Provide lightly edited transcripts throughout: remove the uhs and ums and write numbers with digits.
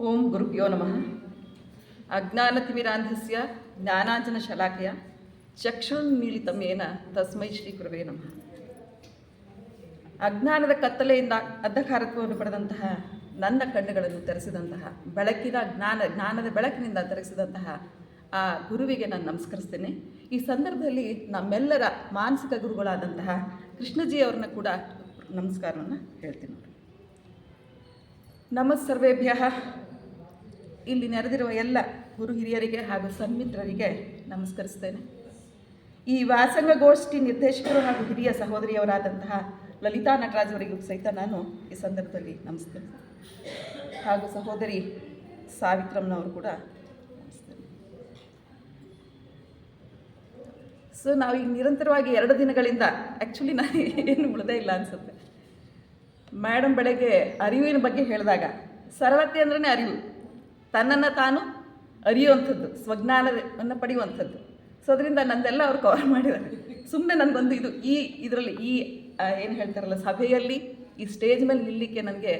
ಓಂ ಗುರುಭ್ಯೋ ನಮಃ. ಅಜ್ಞಾನತಿಮಿರಾಂಧಸ್ಯ ಜ್ಞಾನಾಂಜನಶಲಾಕಯ ಚಕ್ಷುರ್ಮೀಳಿತಂ ಯೇನ ತಸ್ಮೈ ಶ್ರೀ ಗುರವೇ ನಮಃ. ಅಜ್ಞಾನದ ಕತ್ತಲೆಯಿಂದ ಅಂಧಕಾರತ್ವವನ್ನು ಪಡೆದಂತಹ ನನ್ನ ಕಣ್ಣುಗಳನ್ನು ತೆರೆಸಿದಂತಹ ಜ್ಞಾನದ ಬೆಳಕಿನಿಂದ ತೆರೆಸಿದಂತಹ ಆ ಗುರುವಿಗೆ ನಾನು ನಮಸ್ಕರಿಸ್ತೇನೆ. ಈ ಸಂದರ್ಭದಲ್ಲಿ ನಮ್ಮೆಲ್ಲರ ಮಾನಸಿಕ ಗುರುಗಳಾದಂತಹ ಕೃಷ್ಣಜಿ ಅವ್ರನ್ನ ಕೂಡ ನಮಸ್ಕಾರವನ್ನು ಹೇಳ್ತೀನಿ. ನಮಸ್ಸರ್ವೇಭ್ಯ. ಇಲ್ಲಿ ನೆರೆದಿರುವ ಎಲ್ಲ ಗುರು ಹಿರಿಯರಿಗೆ ಹಾಗೂ ಸನ್ಮಿತ್ರರಿಗೆ ನಮಸ್ಕರಿಸ್ತೇನೆ. ಈ ವ್ಯಾಸಂಗಗೋಷ್ಠಿ ನಿರ್ದೇಶಕರು ಹಾಗೂ ಹಿರಿಯ ಸಹೋದರಿಯವರಾದಂತಹ ಲಲಿತಾ ನಟರಾಜ್ ಅವರಿಗೂ ಸಹಿತ ನಾನು ಈ ಸಂದರ್ಭದಲ್ಲಿ ನಮಸ್ಕರಿಸ್ತೇನೆ. ಹಾಗೂ ಸಹೋದರಿ ಸಾವಿತ್ರಮ್ನವರು ಕೂಡ ನಮಸ್ತೆ. ಸೊ ನಾವೀಗ ನಿರಂತರವಾಗಿ 2 ದಿನಗಳಿಂದ ಆ್ಯಕ್ಚುಲಿ ನಾನು ಏನು ಉಳಿದೇ ಇಲ್ಲ ಅನಿಸುತ್ತೆ. ಮೇಡಮ್ ಬೆಳಗ್ಗೆ ಅರಿವಿನ ಬಗ್ಗೆ ಹೇಳಿದಾಗ ಸರಳತೆ ಅಂದ್ರೇ ಅರಿವು, ತನ್ನನ್ನು ತಾನು ಅರಿಯುವಂಥದ್ದು, ಸ್ವಜ್ಞಾನವನ್ನು ಪಡೆಯುವಂಥದ್ದು. ಸೊ ಅದರಿಂದ ನಂದೆಲ್ಲ ಅವ್ರು ಕವರ್ ಮಾಡಿದ್ದಾರೆ. ಸುಮ್ಮನೆ ನನಗೊಂದು ಇದರಲ್ಲಿ ಏನು ಹೇಳ್ತಾರಲ್ಲ, ಸಭೆಯಲ್ಲಿ ಈ ಸ್ಟೇಜ್ ಮೇಲೆ ನಿಲ್ಲಲಿಕ್ಕೆ ನನಗೆ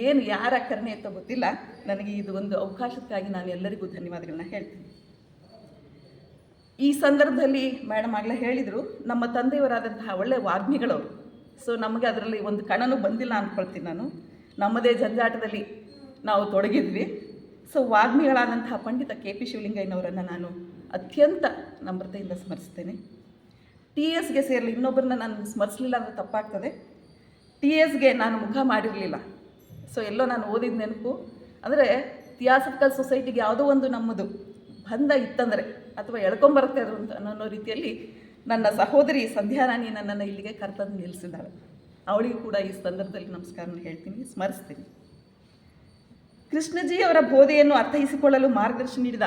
ಏನು ಯಾರ ಕರುಣೆ ಅಂತ ಗೊತ್ತಿಲ್ಲ. ನನಗೆ ಇದು ಒಂದು ಅವಕಾಶಕ್ಕಾಗಿ ನಾನು ಎಲ್ಲರಿಗೂ ಧನ್ಯವಾದಗಳನ್ನ ಹೇಳ್ತೀನಿ. ಈ ಸಂದರ್ಭದಲ್ಲಿ ಮೇಡಮ್ ಆಗಲೇ ಹೇಳಿದರು, ನಮ್ಮ ತಂದೆಯವರಾದಂತಹ ಒಳ್ಳೆಯ ವಾಗ್ಮಿಗಳವರು. ಸೊ ನಮಗೆ ಅದರಲ್ಲಿ ಒಂದು ಕಣನೂ ಬಂದಿಲ್ಲ ಅಂದ್ಕೊಳ್ತೀನಿ ನಾನು. ನಮ್ಮದೇ ಜಂಜಾಟದಲ್ಲಿ ನಾವು ತೊಡಗಿದ್ವಿ. ಸೊ ವಾಗ್ಮಿಗಳಾದಂತಹ ಪಂಡಿತ KP ಶಿವಲಿಂಗಯ್ಯನವರನ್ನು ನಾನು ಅತ್ಯಂತ ನಮ್ರತೆಯಿಂದ ಸ್ಮರಿಸ್ತೇನೆ. TSಗೆ ಸೇರಲಿ, ಇನ್ನೊಬ್ಬರನ್ನ ನಾನು ಸ್ಮರಿಸಲಿಲ್ಲ ಅಂದರೆ ತಪ್ಪಾಗ್ತದೆ. TSಗೆ ನಾನು ಮುಖ ಮಾಡಿರಲಿಲ್ಲ. ಸೊ ಎಲ್ಲೋ ನಾನು ಓದಿದ ನೆನಪು ಅಂದರೆ ಥಿಯಾಸಫಿಕಲ್ ಸೊಸೈಟಿಗೆ ಯಾವುದೋ ಒಂದು ನಮ್ಮದು ಬಂಧ ಇತ್ತಂದರೆ ಅಥವಾ ಎಳ್ಕೊಂಬರುತ್ತೆ ಅದು ಅಂತ ಅನ್ನೋ ರೀತಿಯಲ್ಲಿ ನನ್ನ ಸಹೋದರಿ ಸಂಧ್ಯಾರಾಣಿ ನನ್ನನ್ನು ಇಲ್ಲಿಗೆ ಕರೆತಂದು ನಿಲ್ಲಿಸಿದ್ದಾಳೆ. ಅವಳಿಗೂ ಕೂಡ ಈ ಸಂದರ್ಭದಲ್ಲಿ ನಮಸ್ಕಾರನ ಹೇಳ್ತೀನಿ, ಸ್ಮರಿಸ್ತೀನಿ. ಕೃಷ್ಣಜಿ ಅವರ ಬೋಧೆಯನ್ನು ಅರ್ಥೈಸಿಕೊಳ್ಳಲು ಮಾರ್ಗದರ್ಶನ ನೀಡಿದ.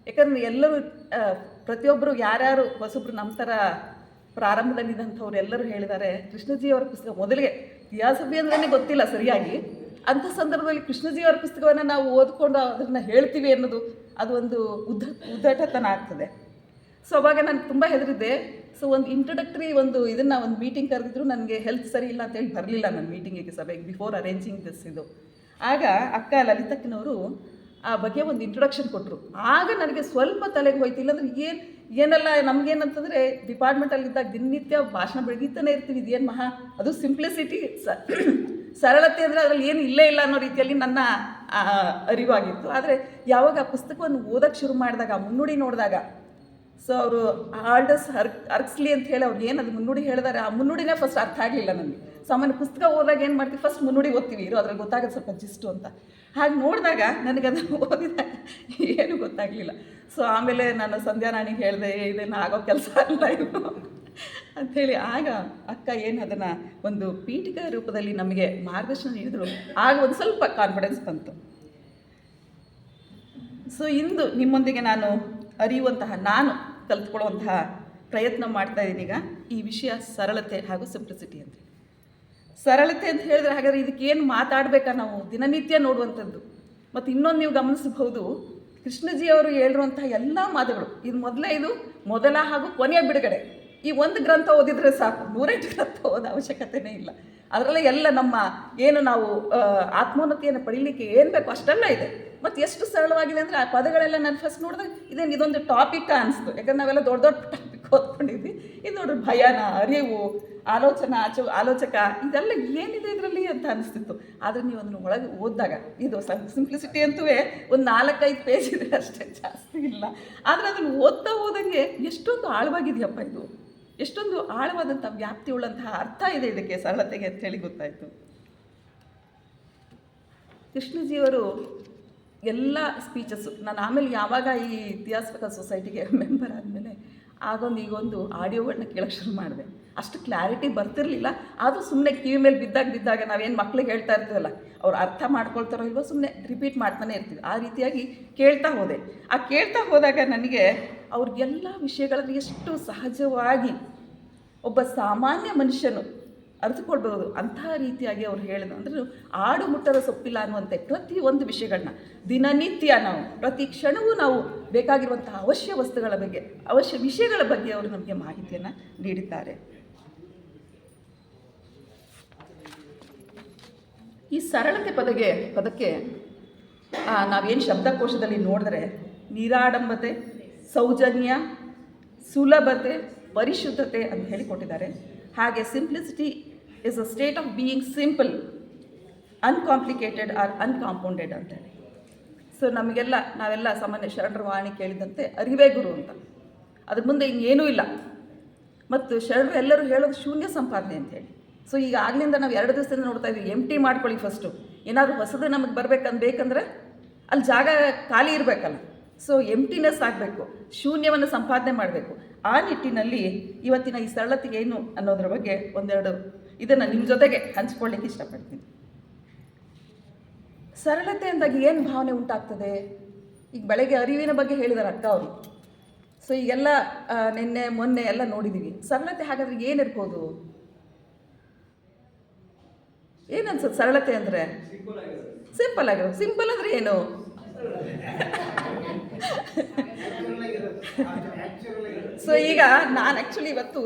ಯಾಕಂದರೆ ಎಲ್ಲರೂ ಪ್ರತಿಯೊಬ್ಬರು ಯಾರ್ಯಾರು ಹೊಸಬ್ರು ನಮ್ಮ ಥರ ಪ್ರಾರಂಭದಲ್ಲಿದ್ದಂಥವ್ರು ಎಲ್ಲರೂ ಹೇಳಿದ್ದಾರೆ, ಕೃಷ್ಣಜಿಯವರ ಪುಸ್ತಕ ಮೊದಲಿಗೆ ಥಿಯಾಸಫಿ ಅಂದ್ರೇ ಗೊತ್ತಿಲ್ಲ ಸರಿಯಾಗಿ. ಅಂಥ ಸಂದರ್ಭದಲ್ಲಿ ಕೃಷ್ಣಜಿಯವರ ಪುಸ್ತಕವನ್ನು ನಾವು ಓದ್ಕೊಂಡು ಅದನ್ನು ಹೇಳ್ತೀವಿ ಅನ್ನೋದು ಅದು ಒಂದು ಉದ್ದಟತನ ಆಗ್ತದೆ. ಸೊ ಅವಾಗ ನಾನು ತುಂಬ ಹೆದರಿದ್ದೆ. ಸೊ ಒಂದು ಇಂಟ್ರೊಡಕ್ಟರಿ ಒಂದು ಮೀಟಿಂಗ್ ಕರೆದಿದ್ರು, ನನಗೆ ಹೆಲ್ತ್ ಸರಿ ಇಲ್ಲ ಅಂತೇಳಿ ಬರಲಿಲ್ಲ ನನ್ನ ಮೀಟಿಂಗಿಗೆ, ಸಭೆಗೆ, ಬಿಫೋರ್ ಅರೇಂಜಿಂಗ್ ದಿಸ್ ಇದು. ಆಗ ಅಕ್ಕ ಲಲಿತಕ್ಕನವರು ಆ ಬಗ್ಗೆ ಒಂದು ಇಂಟ್ರೊಡಕ್ಷನ್ ಕೊಟ್ಟರು. ಆಗ ನನಗೆ ಸ್ವಲ್ಪ ತಲೆಗೆ ಹೋಯ್ತು. ಇಲ್ಲಾಂದ್ರೆ ಏನೆಲ್ಲ ನಮಗೇನಂತಂದರೆ ಡಿಪಾರ್ಟ್ಮೆಂಟಲ್ಲಿದ್ದಾಗ ದಿನನಿತ್ಯ ಭಾಷಣ ಬೆಳಗಿತಾನೆ ಇರ್ತೀವಿ. ಇದೇನು ಅದು ಸಿಂಪ್ಲಿಸಿಟಿ, ಸರಳತೆ ಅಂದರೆ ಅದರಲ್ಲಿ ಏನು ಇಲ್ಲೇ ಇಲ್ಲ ಅನ್ನೋ ರೀತಿಯಲ್ಲಿ ನನ್ನ ಅರಿವಾಗಿತ್ತು. ಆದರೆ ಯಾವಾಗ ಆ ಪುಸ್ತಕವನ್ನು ಓದೋಕ್ಕೆ ಶುರು ಮಾಡಿದಾಗ, ಮುನ್ನುಡಿ ನೋಡಿದಾಗ, ಸೊ ಅವರು ಆಲ್ಡಸ್ ಅರ್ಕ್ಸ್ಲಿ ಅಂತ ಹೇಳಿ ಅವ್ರು ಏನದು ಮುನ್ನುಡಿ ಹೇಳಿದಾರೆ, ಆ ಮುನ್ನುಡಿನೇ ಫಸ್ಟ್ ಅರ್ಥ ಆಗಲಿಲ್ಲ ನನಗೆ. ಸಾಮಾನ್ಯ ಪುಸ್ತಕ ಓದಾಗ ಏನು ಮಾಡ್ತೀವಿ, ಫಸ್ಟ್ ಮುನ್ನುಡಿ ಓದ್ತೀವಿ, ಅದ್ರಲ್ಲಿ ಗೊತ್ತಾಗೋದು ಸ್ವಲ್ಪ ಜಿಸ್ಟು ಅಂತ. ಹಾಗೆ ನೋಡಿದಾಗ ನನಗದನ್ನು ಓದಿದಾಗ ಏನೂ ಗೊತ್ತಾಗಲಿಲ್ಲ. ಸೊ ಆಮೇಲೆ ನಾನು ಸಂಧ್ಯಾರಾಣಿಗೆ ಹೇಳಿದೆ, ಇದೇನು ಆಗೋ ಕೆಲಸ ಅಲ್ಲ ಇದು ಅಂಥೇಳಿ. ಆಗ ಅಕ್ಕ ಏನು ಅದನ್ನು ಒಂದು ಪೀಠಿಕಾ ರೂಪದಲ್ಲಿ ನಮಗೆ ಮಾರ್ಗದರ್ಶನ ನೀಡಿದ್ರು. ಆಗ ಒಂದು ಸ್ವಲ್ಪ ಕಾನ್ಫಿಡೆನ್ಸ್ ಬಂತು. ಸೊ ಇಂದು ನಿಮ್ಮೊಂದಿಗೆ ನಾನು ಅರಿಯುವಂತಹ, ನಾನು ಕಲ್ತ್ಕೊಳ್ಳುವಂತಹ ಪ್ರಯತ್ನ ಮಾಡ್ತಾ ಇದ್ದೀನಿ. ಈಗ ಈ ವಿಷಯ ಸರಳತೆ ಹಾಗೂ ಸಿಂಪ್ಲಿಸಿಟಿ ಅಂತ. ಸರಳತೆ ಅಂತ ಹೇಳಿದ್ರೆ ಹಾಗಾದರೆ ಇದಕ್ಕೇನು ಮಾತಾಡಬೇಕಾ, ನಾವು ದಿನನಿತ್ಯ ನೋಡುವಂಥದ್ದು. ಮತ್ತು ಇನ್ನೊಂದು ನೀವು ಗಮನಿಸಬಹುದು, ಕೃಷ್ಣಜಿಯವರು ಹೇಳಿರುವಂತಹ ಎಲ್ಲ ಮಾತುಗಳು, ಇದು ಮೊದಲ ಹಾಗೂ ಕೊನೆಯ ಬಿಡುಗಡೆ. ಈ ಒಂದು ಗ್ರಂಥ ಓದಿದರೆ ಸಾಕು, 108 ಗ್ರಂಥ ಓದೋ ಅವಶ್ಯಕತೆಯೇ ಇಲ್ಲ. ಅದರಲ್ಲೇ ಎಲ್ಲ ನಮ್ಮ ಏನು ನಾವು ಆತ್ಮೋನ್ನತಿಯನ್ನು ಪಡೀಲಿಕ್ಕೆ ಏನು ಬೇಕು ಅಷ್ಟೆಲ್ಲ ಇದೆ. ಮತ್ತು ಎಷ್ಟು ಸರಳವಾಗಿದೆ ಅಂದರೆ ಆ ಪದಗಳೆಲ್ಲ ನಾನು ಫಸ್ಟ್ ನೋಡಿದಾಗ ಇದೊಂದು ಟಾಪಿಕ್ ಅನಿಸ್ತು. ಯಾಕಂದ್ರೆ ನಾವೆಲ್ಲ ದೊಡ್ಡ ದೊಡ್ಡ ಟಾಪಿಕ್ ಓದ್ಕೊಂಡಿದ್ವಿ. ಇದು ನೋಡ್ರಿ ಭಯನ, ಅರಿವು, ಆಲೋಚಕ, ಇದೆಲ್ಲ ಏನಿದೆ ಇದರಲ್ಲಿ ಅಂತ ಅನಿಸ್ತಿತ್ತು. ಆದರೆ ನೀವು ಅದನ್ನು ಒಳಗೆ ಓದಿದಾಗ, ಇದು ಸಿಂಪ್ಲಿಸಿಟಿ ಅಂತೂ ಒಂದು 4-5 ಪೇಜ್ ಇದೆ ಅಷ್ಟೇ, ಜಾಸ್ತಿ ಇಲ್ಲ. ಆದರೆ ಅದನ್ನು ಓದ್ತಾ ಹೋದಂಗೆ ಎಷ್ಟೊಂದು ಆಳವಾಗಿದೆಯಪ್ಪ ಇದು, ಎಷ್ಟೊಂದು ಆಳವಾದಂಥ ವ್ಯಾಪ್ತಿ ಉಳ್ಳಂತಹ ಅರ್ಥ ಇದೆ ಇದಕ್ಕೆ, ಸರಳತೆಗೆ ಅಂತೇಳಿ ಗೊತ್ತಾಯಿತು. ಕೃಷ್ಣಜಿಯವರು ಎಲ್ಲ ಸ್ಪೀಚಸ್ಸು ನಾನು ಆಮೇಲೆ ಯಾವಾಗ ಈ ಥಿಯಾಸಫಿಕಲ್ ಸೊಸೈಟಿಗೆ ಮೆಂಬರ್ ಆದಮೇಲೆ ಈಗೊಂದು ಆಡಿಯೋಗಳನ್ನ ಕೇಳೋಕ್ಕೆ ಶುರು ಮಾಡಿದೆ. ಅಷ್ಟು ಕ್ಲಾರಿಟಿ ಬರ್ತಿರಲಿಲ್ಲ. ಆದರೂ ಸುಮ್ಮನೆ ಕಿವಿ ಮೇಲೆ ಬಿದ್ದಾಗ ನಾವೇನು ಮಕ್ಳಿಗೆ ಹೇಳ್ತಾ ಇರ್ತೀವಲ್ಲ, ಅವ್ರು ಅರ್ಥ ಮಾಡ್ಕೊಳ್ತಾರೋ ಇಲ್ವೋ ಸುಮ್ಮನೆ ರಿಪೀಟ್ ಮಾಡ್ತಾನೆ ಇರ್ತೀವಿ. ಆ ರೀತಿಯಾಗಿ ಕೇಳ್ತಾ ಹೋದೆ. ಆ ಕೇಳ್ತಾ ಹೋದಾಗ ನನಗೆ ಅವ್ರಿಗೆಲ್ಲ ವಿಷಯಗಳಲ್ಲಿ ಎಷ್ಟು ಸಹಜವಾಗಿ ಒಬ್ಬ ಸಾಮಾನ್ಯ ಮನುಷ್ಯನು ಅರಿತುಕೊಳ್ಬೋದು ಅಂತಹ ರೀತಿಯಾಗಿ ಅವ್ರು ಹೇಳಿದ್ರು. ಅಂದರೆ ಆಡು ಮುಟ್ಟದ ಸೊಪ್ಪಿಲ್ಲ ಅನ್ನುವಂತೆ ಪ್ರತಿಯೊಂದು ವಿಷಯಗಳನ್ನ ದಿನನಿತ್ಯ ನಾವು ಪ್ರತಿ ಕ್ಷಣವೂ ನಾವು ಬೇಕಾಗಿರುವಂತಹ ಅವಶ್ಯ ವಸ್ತುಗಳ ಬಗ್ಗೆ, ಅವಶ್ಯ ವಿಷಯಗಳ ಬಗ್ಗೆ ಅವರು ನಮಗೆ ಮಾಹಿತಿಯನ್ನು ನೀಡಿದ್ದಾರೆ. ಈ ಸರಳತೆ ಪದಕ್ಕೆ ನಾವೇನು ಶಬ್ದಕೋಶದಲ್ಲಿ ನೋಡಿದ್ರೆ ನಿರಾಡಂಬತೆ, ಸೌಜನ್ಯ, ಸುಲಭತೆ, ಪರಿಶುದ್ಧತೆ ಅಂತ ಹೇಳಿ ಕೊಟ್ಟಿದ್ದಾರೆ. ಹಾಗೆ simplicity is a state of being simple, uncomplicated or uncompounded ಅಂತೇಳಿ. ಸೊ ನಾವೆಲ್ಲ ಸಾಮಾನ್ಯ ಶರಣರ ವಾಣಿ ಕೇಳಿದಂತೆ ಅರಿವೇ ಗುರು ಅಂತ, ಅದ್ರ ಮುಂದೆ ಇನ್ನೇನೂ ಇಲ್ಲ. ಮತ್ತು ಶರಣರು ಎಲ್ಲರೂ ಹೇಳೋದು ಶೂನ್ಯ ಸಂಪಾದನೆ ಅಂತೇಳಿ. ಸೊ ಈಗ ಆಗಲಿಂದ ನಾವು 2 ದಿವಸದಿಂದ ನೋಡ್ತಾ ಇದ್ದೀವಿ, ಎಂಟಿ ಮಾಡ್ಕೊಳ್ಳಿ ಫಸ್ಟು. ಏನಾದರೂ ಹೊಸದು ನಮಗೆ ಬೇಕಂದ್ರೆ ಅಲ್ಲಿ ಜಾಗ ಖಾಲಿ ಇರಬೇಕಲ್ಲ. ಸೊ ಎಂಟಿನೆಸ್ ಆಗಬೇಕು, ಶೂನ್ಯವನ್ನು ಸಂಪಾದನೆ ಮಾಡಬೇಕು. ಆ ನಿಟ್ಟಿನಲ್ಲಿ ಇವತ್ತಿನ ಈ ಸರಳತೆಗೆ ಏನು ಅನ್ನೋದ್ರ ಬಗ್ಗೆ ಒಂದೆರಡು ಇದನ್ನು ನಿಮ್ಮ ಜೊತೆಗೆ ಹಂಚ್ಕೊಳ್ಳಿಕ್ಕೆ ಇಷ್ಟಪಡ್ತೀನಿ. ಸರಳತೆ ಅಂದಾಗ ಏನು ಭಾವನೆ ಉಂಟಾಗ್ತದೆ? ಈಗ ಬೆಳಗ್ಗೆ ಅರಿವಿನ ಬಗ್ಗೆ ಹೇಳಿದ್ದಾರೆ ಅಕ್ಕ ಅವರು. ಸೊ ಈಗೆಲ್ಲ ನಿನ್ನೆ ಮೊನ್ನೆ ಎಲ್ಲ ನೋಡಿದ್ದೀವಿ. ಸರಳತೆ ಹಾಗಾದ್ರೆ ಏನಿರ್ಬೋದು? ಏನನ್ಸುತ್ತೆ ಸರಳತೆ ಅಂದರೆ? ಸಿಂಪಲ್ ಆಗಿರೋದು. ಸಿಂಪಲ್ ಅಂದರೆ ಏನು? ಸೊ ಈಗ ನಾನು ಆ್ಯಕ್ಚುಲಿ ಇವತ್ತು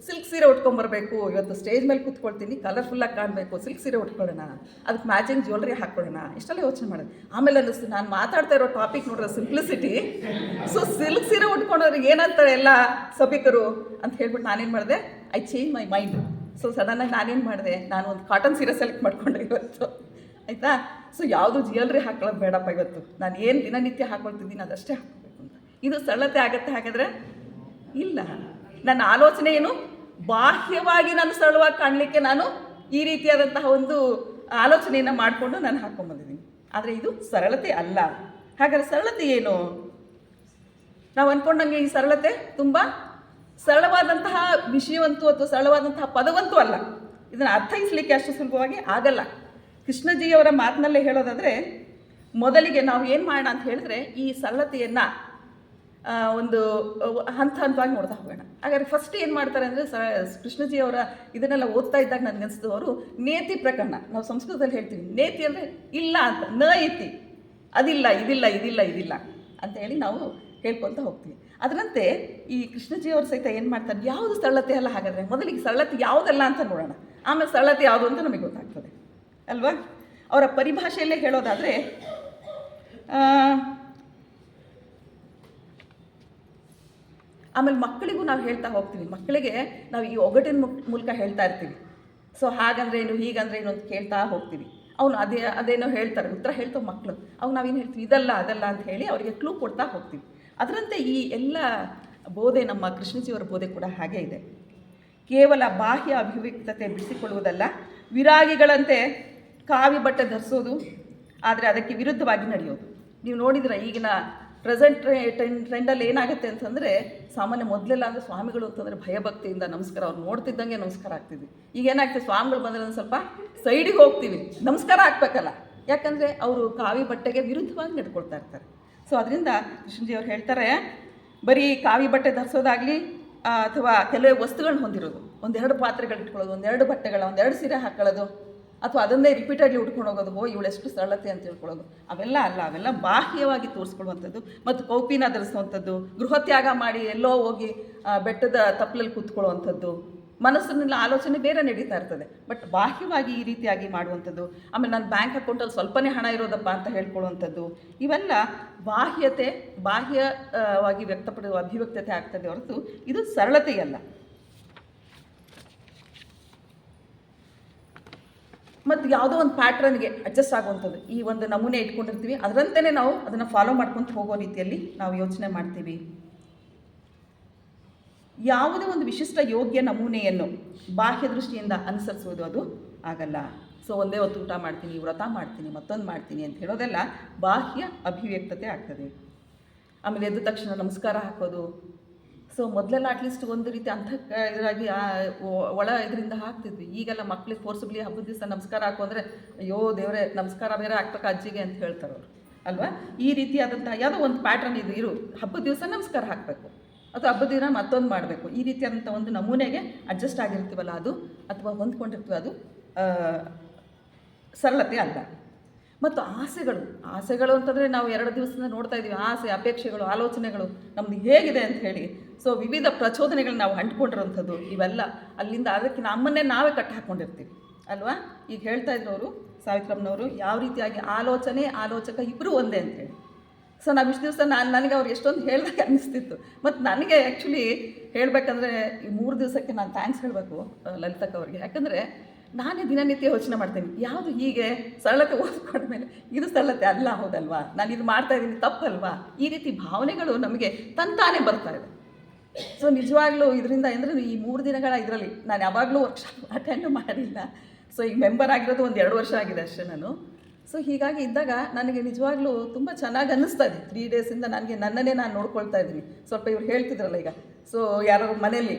ಸಿಲ್ಕ್ ಸೀರೆ ಉಟ್ಕೊಂಬರ್ಬೇಕು, ಇವತ್ತು ಸ್ಟೇಜ್ ಮೇಲೆ ಕೂತ್ಕೊಳ್ತೀನಿ, ಕಲರ್ಫುಲ್ಲಾಗಿ ಕಾಣಬೇಕು, ಸಿಲ್ಕ್ ಸೀರೆ ಉಟ್ಕೊಳ್ಳೋಣ, ಅದಕ್ಕೆ ಮ್ಯಾಚಿಂಗ್ ಜ್ಯುವೆಲ್ರಿ ಹಾಕ್ಕೊಳ್ಳೋಣ, ಇಷ್ಟೆಲ್ಲ ಯೋಚನೆ ಮಾಡೋದು. ಆಮೇಲೆ ಅನ್ನಿಸ್ತು ನಾನು ಮಾತಾಡ್ತಾ ಇರೋ ಟಾಪಿಕ್ ನೋಡ್ರೆ ಸಿಂಪ್ಲಿಸಿಟಿ. ಸೊ ಸಿಲ್ಕ್ ಸೀರೆ ಉಟ್ಕೊಂಡವ್ರಿಗೆ ಏನಂತಾರೆ ಎಲ್ಲ ಸಭಿಕರು ಅಂತ ಹೇಳ್ಬಿಟ್ಟು ನಾನೇನು ಮಾಡಿದೆ, I change my mind. So ಸಡನ್ನಾಗಿ ನಾನೇನು ಮಾಡಿದೆ, ನಾನು ಒಂದು ಕಾಟನ್ ಸೀರೆ ಸೆಲೆಕ್ಟ್ ಮಾಡಿಕೊಂಡೆ ಇವತ್ತು, ಆಯಿತಾ. ಸೊ ಯಾವುದು ಜ್ಯುವೆಲ್ರಿ ಹಾಕೊಳ್ಳೋದು ಬೇಡಪ್ಪ, ಇವತ್ತು ನಾನು ಏನು ದಿನನಿತ್ಯ ಹಾಕ್ಕೊಳ್ತಿದ್ದೀನಿ ಅದಷ್ಟೇ ಹಾಕ್ಕೋಬೇಕು ಅಂತ. ಇದು ಸರಳತೆ ಆಗುತ್ತೆ ಹಾಗಾದರೆ? ಇಲ್ಲ. ನನ್ನ ಆಲೋಚನೆ ಏನು? ಬಾಹ್ಯವಾಗಿ ನಾನು ಸರಳವಾಗಿ ಕಾಣಲಿಕ್ಕೆ ನಾನು ಈ ರೀತಿಯಾದಂತಹ ಒಂದು ಆಲೋಚನೆಯನ್ನು ಮಾಡಿಕೊಂಡು ನಾನು ಹಾಕ್ಕೊಂಬಂದಿದ್ದೀನಿ. ಆದರೆ ಇದು ಸರಳತೆ ಅಲ್ಲ. ಹಾಗಾದರೆ ಸರಳತೆ ಏನು? ನಾವು ಅಂದ್ಕೊಂಡಂಗೆ ಈ ಸರಳತೆ ತುಂಬ ಸರಳವಾದಂತಹ ವಿಷಯವಂತೂ ಅಥವಾ ಸರಳವಾದಂತಹ ಪದವಂತೂ ಅಲ್ಲ. ಇದನ್ನು ಅರ್ಥೈಸಲಿಕ್ಕೆ ಅಷ್ಟು ಸುಲಭವಾಗಿ ಆಗಲ್ಲ. ಕೃಷ್ಣಜಿಯವರ ಮಾತಿನಲ್ಲೇ ಹೇಳೋದಾದರೆ, ಮೊದಲಿಗೆ ನಾವು ಏನು ಮಾಡೋಣ ಅಂತ ಹೇಳಿದ್ರೆ, ಈ ಸರಳತೆಯನ್ನು ಒಂದು ಹಂತವಾಗಿ ನೋಡ್ತಾ ಹೋಗೋಣ. ಹಾಗಾದ್ರೆ ಫಸ್ಟ್ ಏನು ಮಾಡ್ತಾರೆ ಅಂದರೆ, ಕೃಷ್ಣಜಿಯವರ ಇದನ್ನೆಲ್ಲ ಓದ್ತಾ ಇದ್ದಾಗ ನನಗೆ ಅನಿಸ್ತು, ಅವರು ನೇತಿ ಪ್ರಕರಣ, ನಾವು ಸಂಸ್ಕೃತದಲ್ಲಿ ಹೇಳ್ತೀವಿ ನೇತಿ ಅಂದರೆ ಇಲ್ಲ ಅಂತ, ನ ಇತಿ, ಅದಿಲ್ಲ, ಇದಿಲ್ಲ ಅಂತ ಹೇಳಿ ನಾವು ಹೇಳ್ಕೊತ ಹೋಗ್ತೀವಿ. ಅದರಂತೆ ಈ ಕೃಷ್ಣಜಿಯವರು ಸಹಿತ ಏನು ಮಾಡ್ತಾರೆ, ಯಾವುದು ಸರಳತೆ ಅಲ್ಲ, ಹಾಗಾದರೆ ಮೊದಲಿಗೆ ಸರಳತೆ ಯಾವುದಲ್ಲ ಅಂತ ನೋಡೋಣ, ಆಮೇಲೆ ಸರಳತೆ ಯಾವುದು ಅಂತ ನಮಗೆ ಗೊತ್ತಾಗ್ತದೆ ಅಲ್ವಾ. ಅವರ ಪರಿಭಾಷೆಯಲ್ಲೇ ಹೇಳೋದಾದರೆ, ಆಮೇಲೆ ಮಕ್ಕಳಿಗೂ ನಾವು ಹೇಳ್ತಾ ಹೋಗ್ತೀವಿ. ಮಕ್ಕಳಿಗೆ ನಾವು ಈ ಒಗಟಿನ ಮೂಲಕ ಹೇಳ್ತಾ ಇರ್ತೀವಿ. ಸೊ ಹಾಗಂದ್ರೆ ಏನು, ಹೀಗಂದ್ರೆ ಏನು ಅಂತ ಕೇಳ್ತಾ ಹೋಗ್ತೀವಿ. ಅವನು ಅದೇನೋ ಹೇಳ್ತಾರೆ, ಉತ್ತರ ಹೇಳ್ತಾವೆ ಮಕ್ಕಳು. ಅವಾಗ ನಾವೇನು ಹೇಳ್ತೀವಿ, ಅದಲ್ಲ ಅಂತ ಹೇಳಿ ಅವರಿಗೆ ಕ್ಲೂ ಕೊಡ್ತಾ ಹೋಗ್ತೀವಿ. ಅದರಂತೆ ಈ ಎಲ್ಲ ಬೋಧೆ, ನಮ್ಮ ಕೃಷ್ಣಜಿಯವರ ಬೋಧೆ ಕೂಡ ಹಾಗೆ ಇದೆ. ಕೇವಲ ಬಾಹ್ಯ ಅಭಿವ್ಯಕ್ತತೆ ಬಿಡಿಸಿಕೊಳ್ಳುವುದಲ್ಲ, ವಿರಾಗಿಗಳಂತೆ ಕಾವಿ ಬಟ್ಟೆ ಧರಿಸೋದು, ಆದರೆ ಅದಕ್ಕೆ ವಿರುದ್ಧವಾಗಿ ನಡೆಯೋದು. ನೀವು ನೋಡಿದ್ರೆ ಈಗಿನ ಪ್ರೆಸೆಂಟ್ ಟ್ರೆಂಡಲ್ಲಿ ಏನಾಗುತ್ತೆ ಅಂತಂದರೆ, ಸಾಮಾನ್ಯ ಮೊದಲೆಲ್ಲ ಅಂದರೆ ಸ್ವಾಮಿಗಳು ಅಂತಂದರೆ ಭಯಭಕ್ತಿಯಿಂದ ನಮಸ್ಕಾರ, ಅವ್ರು ನೋಡ್ತಿದ್ದಂಗೆ ನಮಸ್ಕಾರ ಆಗ್ತಿದ್ವಿ. ಈಗ ಏನಾಗ್ತದೆ, ಸ್ವಾಮಿಗಳು ಬಂದರೆ ಒಂದು ಸ್ವಲ್ಪ ಸೈಡಿಗೆ ಹೋಗ್ತೀವಿ, ನಮಸ್ಕಾರ ಹಾಕ್ಬೇಕಲ್ಲ, ಯಾಕಂದರೆ ಅವರು ಕಾವಿ ಬಟ್ಟೆಗೆ ವಿರುದ್ಧವಾಗಿ ನಡ್ಕೊಳ್ತಾ ಇರ್ತಾರೆ. ಸೊ ಅದರಿಂದ ಕೃಷ್ಣಜಿಯವ್ರು ಹೇಳ್ತಾರೆ, ಬರೀ ಕಾವಿ ಬಟ್ಟೆ ಧರಿಸೋದಾಗಲಿ ಅಥವಾ ಕೆಲವೇ ವಸ್ತುಗಳನ್ನ ಹೊಂದಿರೋದು, ಒಂದೆರಡು ಪಾತ್ರೆಗಳು ಇಟ್ಕೊಳ್ಳೋದು, ಒಂದೆರಡು ಬಟ್ಟೆಗಳ, ಒಂದೆರಡು ಸೀರೆ ಹಾಕೊಳ್ಳೋದು, ಅಥವಾ ಅದನ್ನೇ ರಿಪೀಟಾಗಿ ಉಟ್ಕೊಂಡು ಹೋಗೋದು, ಇವಳೆಷ್ಟು ಸರಳತೆ ಅಂತ ತಿಳ್ಕೊಳ್ಳೋದು, ಅವೆಲ್ಲ ಅಲ್ಲ. ಅವೆಲ್ಲ ಬಾಹ್ಯವಾಗಿ ತೋರಿಸ್ಕೊಳ್ಳುವಂಥದ್ದು ಮತ್ತು ಕೌಪಿನ ಧರಿಸುವಂಥದ್ದು, ಗೃಹತ್ಯಾಗ ಮಾಡಿ ಎಲ್ಲೋ ಹೋಗಿ ಬೆಟ್ಟದ ತಪ್ಪಲಲ್ಲಿ ಕೂತ್ಕೊಳ್ಳುವಂಥದ್ದು, ಮನಸ್ಸಿನ ಆಲೋಚನೆ ಬೇರೆ ನಡೀತಾ ಇರ್ತದೆ. ಬಟ್ ಬಾಹ್ಯವಾಗಿ ಈ ರೀತಿಯಾಗಿ ಮಾಡುವಂಥದ್ದು, ಆಮೇಲೆ ನನ್ನ ಬ್ಯಾಂಕ್ ಅಕೌಂಟಲ್ಲಿ ಸ್ವಲ್ಪನೇ ಹಣ ಇರೋದಪ್ಪ ಅಂತ ಹೇಳ್ಕೊಳ್ಳುವಂಥದ್ದು, ಇವೆಲ್ಲ ಬಾಹ್ಯವಾಗಿ ವ್ಯಕ್ತಪಡುವ ಅಭಿವ್ಯಕ್ತತೆ ಆಗ್ತದೆ ಹೊರತು ಇದು ಸರಳತೆಯಲ್ಲ. ಮತ್ತು ಯಾವುದೋ ಒಂದು ಪ್ಯಾಟ್ರನ್ಗೆ ಅಡ್ಜಸ್ಟ್ ಆಗುವಂಥದ್ದು, ಈ ಒಂದು ನಮೂನೆ ಇಟ್ಕೊಂಡಿರ್ತೀವಿ, ಅದರಂತೆಯೇ ನಾವು ಅದನ್ನು ಫಾಲೋ ಮಾಡ್ಕೊತ ಹೋಗೋ ರೀತಿಯಲ್ಲಿ ನಾವು ಯೋಚನೆ ಮಾಡ್ತೀವಿ. ಯಾವುದೇ ಒಂದು ವಿಶಿಷ್ಟ ಯೋಗ್ಯ ನಮೂನೆಯನ್ನು ಬಾಹ್ಯ ದೃಷ್ಟಿಯಿಂದ ಅನುಸರಿಸುವುದು ಅದು ಆಗಲ್ಲ. ಸೊ ಒಂದೇ ಹೊತ್ತು ಊಟ ಮಾಡ್ತೀನಿ, ವ್ರತ ಮಾಡ್ತೀನಿ, ಮತ್ತೊಂದು ಮಾಡ್ತೀನಿ ಅಂತ ಹೇಳೋದೆಲ್ಲ ಬಾಹ್ಯ ಅಭಿವ್ಯಕ್ತತೆ ಆಗ್ತದೆ. ಆಮೇಲೆ ಎದ್ದ ತಕ್ಷಣ ನಮಸ್ಕಾರ ಹಾಕೋದು. ಸೊ ಮೊದಲೆಲ್ಲ ಅಟ್ಲೀಸ್ಟ್ ಒಂದು ರೀತಿ ಇದರಾಗಿ ಒಳ ಇದರಿಂದ ಹಾಕ್ತಿದ್ವಿ. ಈಗೆಲ್ಲ ಮಕ್ಳಿಗೆ ಫೋರ್ಸಿಬ್ಲಿ ಹಬ್ಬದ ದಿವಸ ನಮಸ್ಕಾರ ಹಾಕು ಅಂದರೆ, ಅಯ್ಯೋ ದೇವರೇ ನಮಸ್ಕಾರ ಬೇರೆ ಹಾಕ್ಬೇಕು ಅಜ್ಜಿಗೆ ಅಂತ ಹೇಳ್ತಾರೆ ಅವರು ಅಲ್ವಾ. ಈ ರೀತಿಯಾದಂಥ ಯಾವುದೋ ಒಂದು ಪ್ಯಾಟ್ರನ್ ಇರು, ಹಬ್ಬದ ದಿವಸ ನಮಸ್ಕಾರ ಹಾಕಬೇಕು ಅಥವಾ ಹಬ್ಬದ ದಿನ ಮತ್ತೊಂದು ಮಾಡಬೇಕು, ಈ ರೀತಿಯಾದಂಥ ಒಂದು ನಮೂನೆಗೆ ಅಡ್ಜಸ್ಟ್ ಆಗಿರ್ತೀವಲ್ಲ ಅದು, ಅಥವಾ ಹೊಂದ್ಕೊಂಡಿರ್ತೀವಿ, ಅದು ಸರಳತೆ ಅಲ್ಲ. ಮತ್ತು ಆಸೆಗಳು ಅಂತಂದರೆ ನಾವು 2 ದಿವಸದಿಂದ ನೋಡ್ತಾ ಇದ್ದೀವಿ, ಆಸೆ, ಅಪೇಕ್ಷೆಗಳು, ಆಲೋಚನೆಗಳು ನಮ್ಮದು ಹೇಗಿದೆ ಅಂತ ಹೇಳಿ. ಸೊ ವಿವಿಧ ಪ್ರಚೋದನೆಗಳು ನಾವು ಅಂಟ್ಕೊಂಡಿರೋಂಥದ್ದು, ಇವೆಲ್ಲ ಅಲ್ಲಿಂದ ಅದಕ್ಕೆ ನಮ್ಮನ್ನೇ ನಾವೇ ಕಟ್ಟಿ ಹಾಕ್ಕೊಂಡಿರ್ತೀವಿ. ಅಲ್ವಾ? ಈಗ ಹೇಳ್ತಾ ಇದ್ರು ಅವರು ಸಾವಿತ್ರಮ್ಮನವರು ಯಾವ ರೀತಿಯಾಗಿ ಆಲೋಚಕ ಇಬ್ಬರು ಒಂದೇ ಅಂತೇಳಿ. ಸೊ ನಾವು ಇಷ್ಟು ದಿವಸ ನನಗೆ ಅವ್ರು ಎಷ್ಟೊಂದು ಹೇಳಿದಾಗ ಅನ್ನಿಸ್ತಿತ್ತು. ಮತ್ತು ನನಗೆ ಆ್ಯಕ್ಚುಲಿ ಹೇಳಬೇಕಂದ್ರೆ ಈ 3 ದಿವಸಕ್ಕೆ ನಾನು ಥ್ಯಾಂಕ್ಸ್ ಹೇಳಬೇಕು ಲಲಿತಕ್ಕ ಅವ್ರಿಗೆ. ಯಾಕಂದರೆ ನಾನೇ ದಿನನಿತ್ಯ ಯೋಚನೆ ಮಾಡ್ತೀನಿ, ಯಾವುದು ಹೀಗೆ ಸರಳತೆ ಓದ್ಕೊಂಡ್ಮೇಲೆ ಇದು ಸರಳತೆ ಅಲ್ಲ, ಹೌದಲ್ವಾ, ನಾನು ಇದು ಮಾಡ್ತಾಯಿದ್ದೀನಿ ತಪ್ಪಲ್ವಾ, ಈ ರೀತಿ ಭಾವನೆಗಳು ನಮಗೆ ತಂತಾನೇ ಬರ್ತಾ ಇದೆ. ಸೊ ನಿಜವಾಗ್ಲೂ ಇದರಿಂದ ಅಂದರೆ ಈ 3 ದಿನಗಳ ಇದರಲ್ಲಿ ನಾನು ಯಾವಾಗಲೂ ವರ್ಕ್ಶಾಪ್ ಅಟೆಂಡ್ ಮಾಡಿಲ್ಲ. ಸೊ ಈಗ ಮೆಂಬರ್ ಆಗಿರೋದು ಒಂದು 2 ವರ್ಷ ಆಗಿದೆ ಅಷ್ಟೇ ನಾನು. ಸೊ ಹೀಗಾಗಿ ಇದ್ದಾಗ ನನಗೆ ನಿಜವಾಗ್ಲೂ ತುಂಬ ಚೆನ್ನಾಗಿ ಅನ್ನಿಸ್ತಾ ಇದೆ. 3 ಡೇಸಿಂದ ನನ್ನನ್ನೇ ನಾನು ನೋಡ್ಕೊಳ್ತಾ ಇದ್ದೀನಿ. ಸ್ವಲ್ಪ ಇವ್ರು ಹೇಳ್ತಿದ್ರಲ್ಲ ಈಗ, ಸೊ ಯಾರು ಮನೆಯಲ್ಲಿ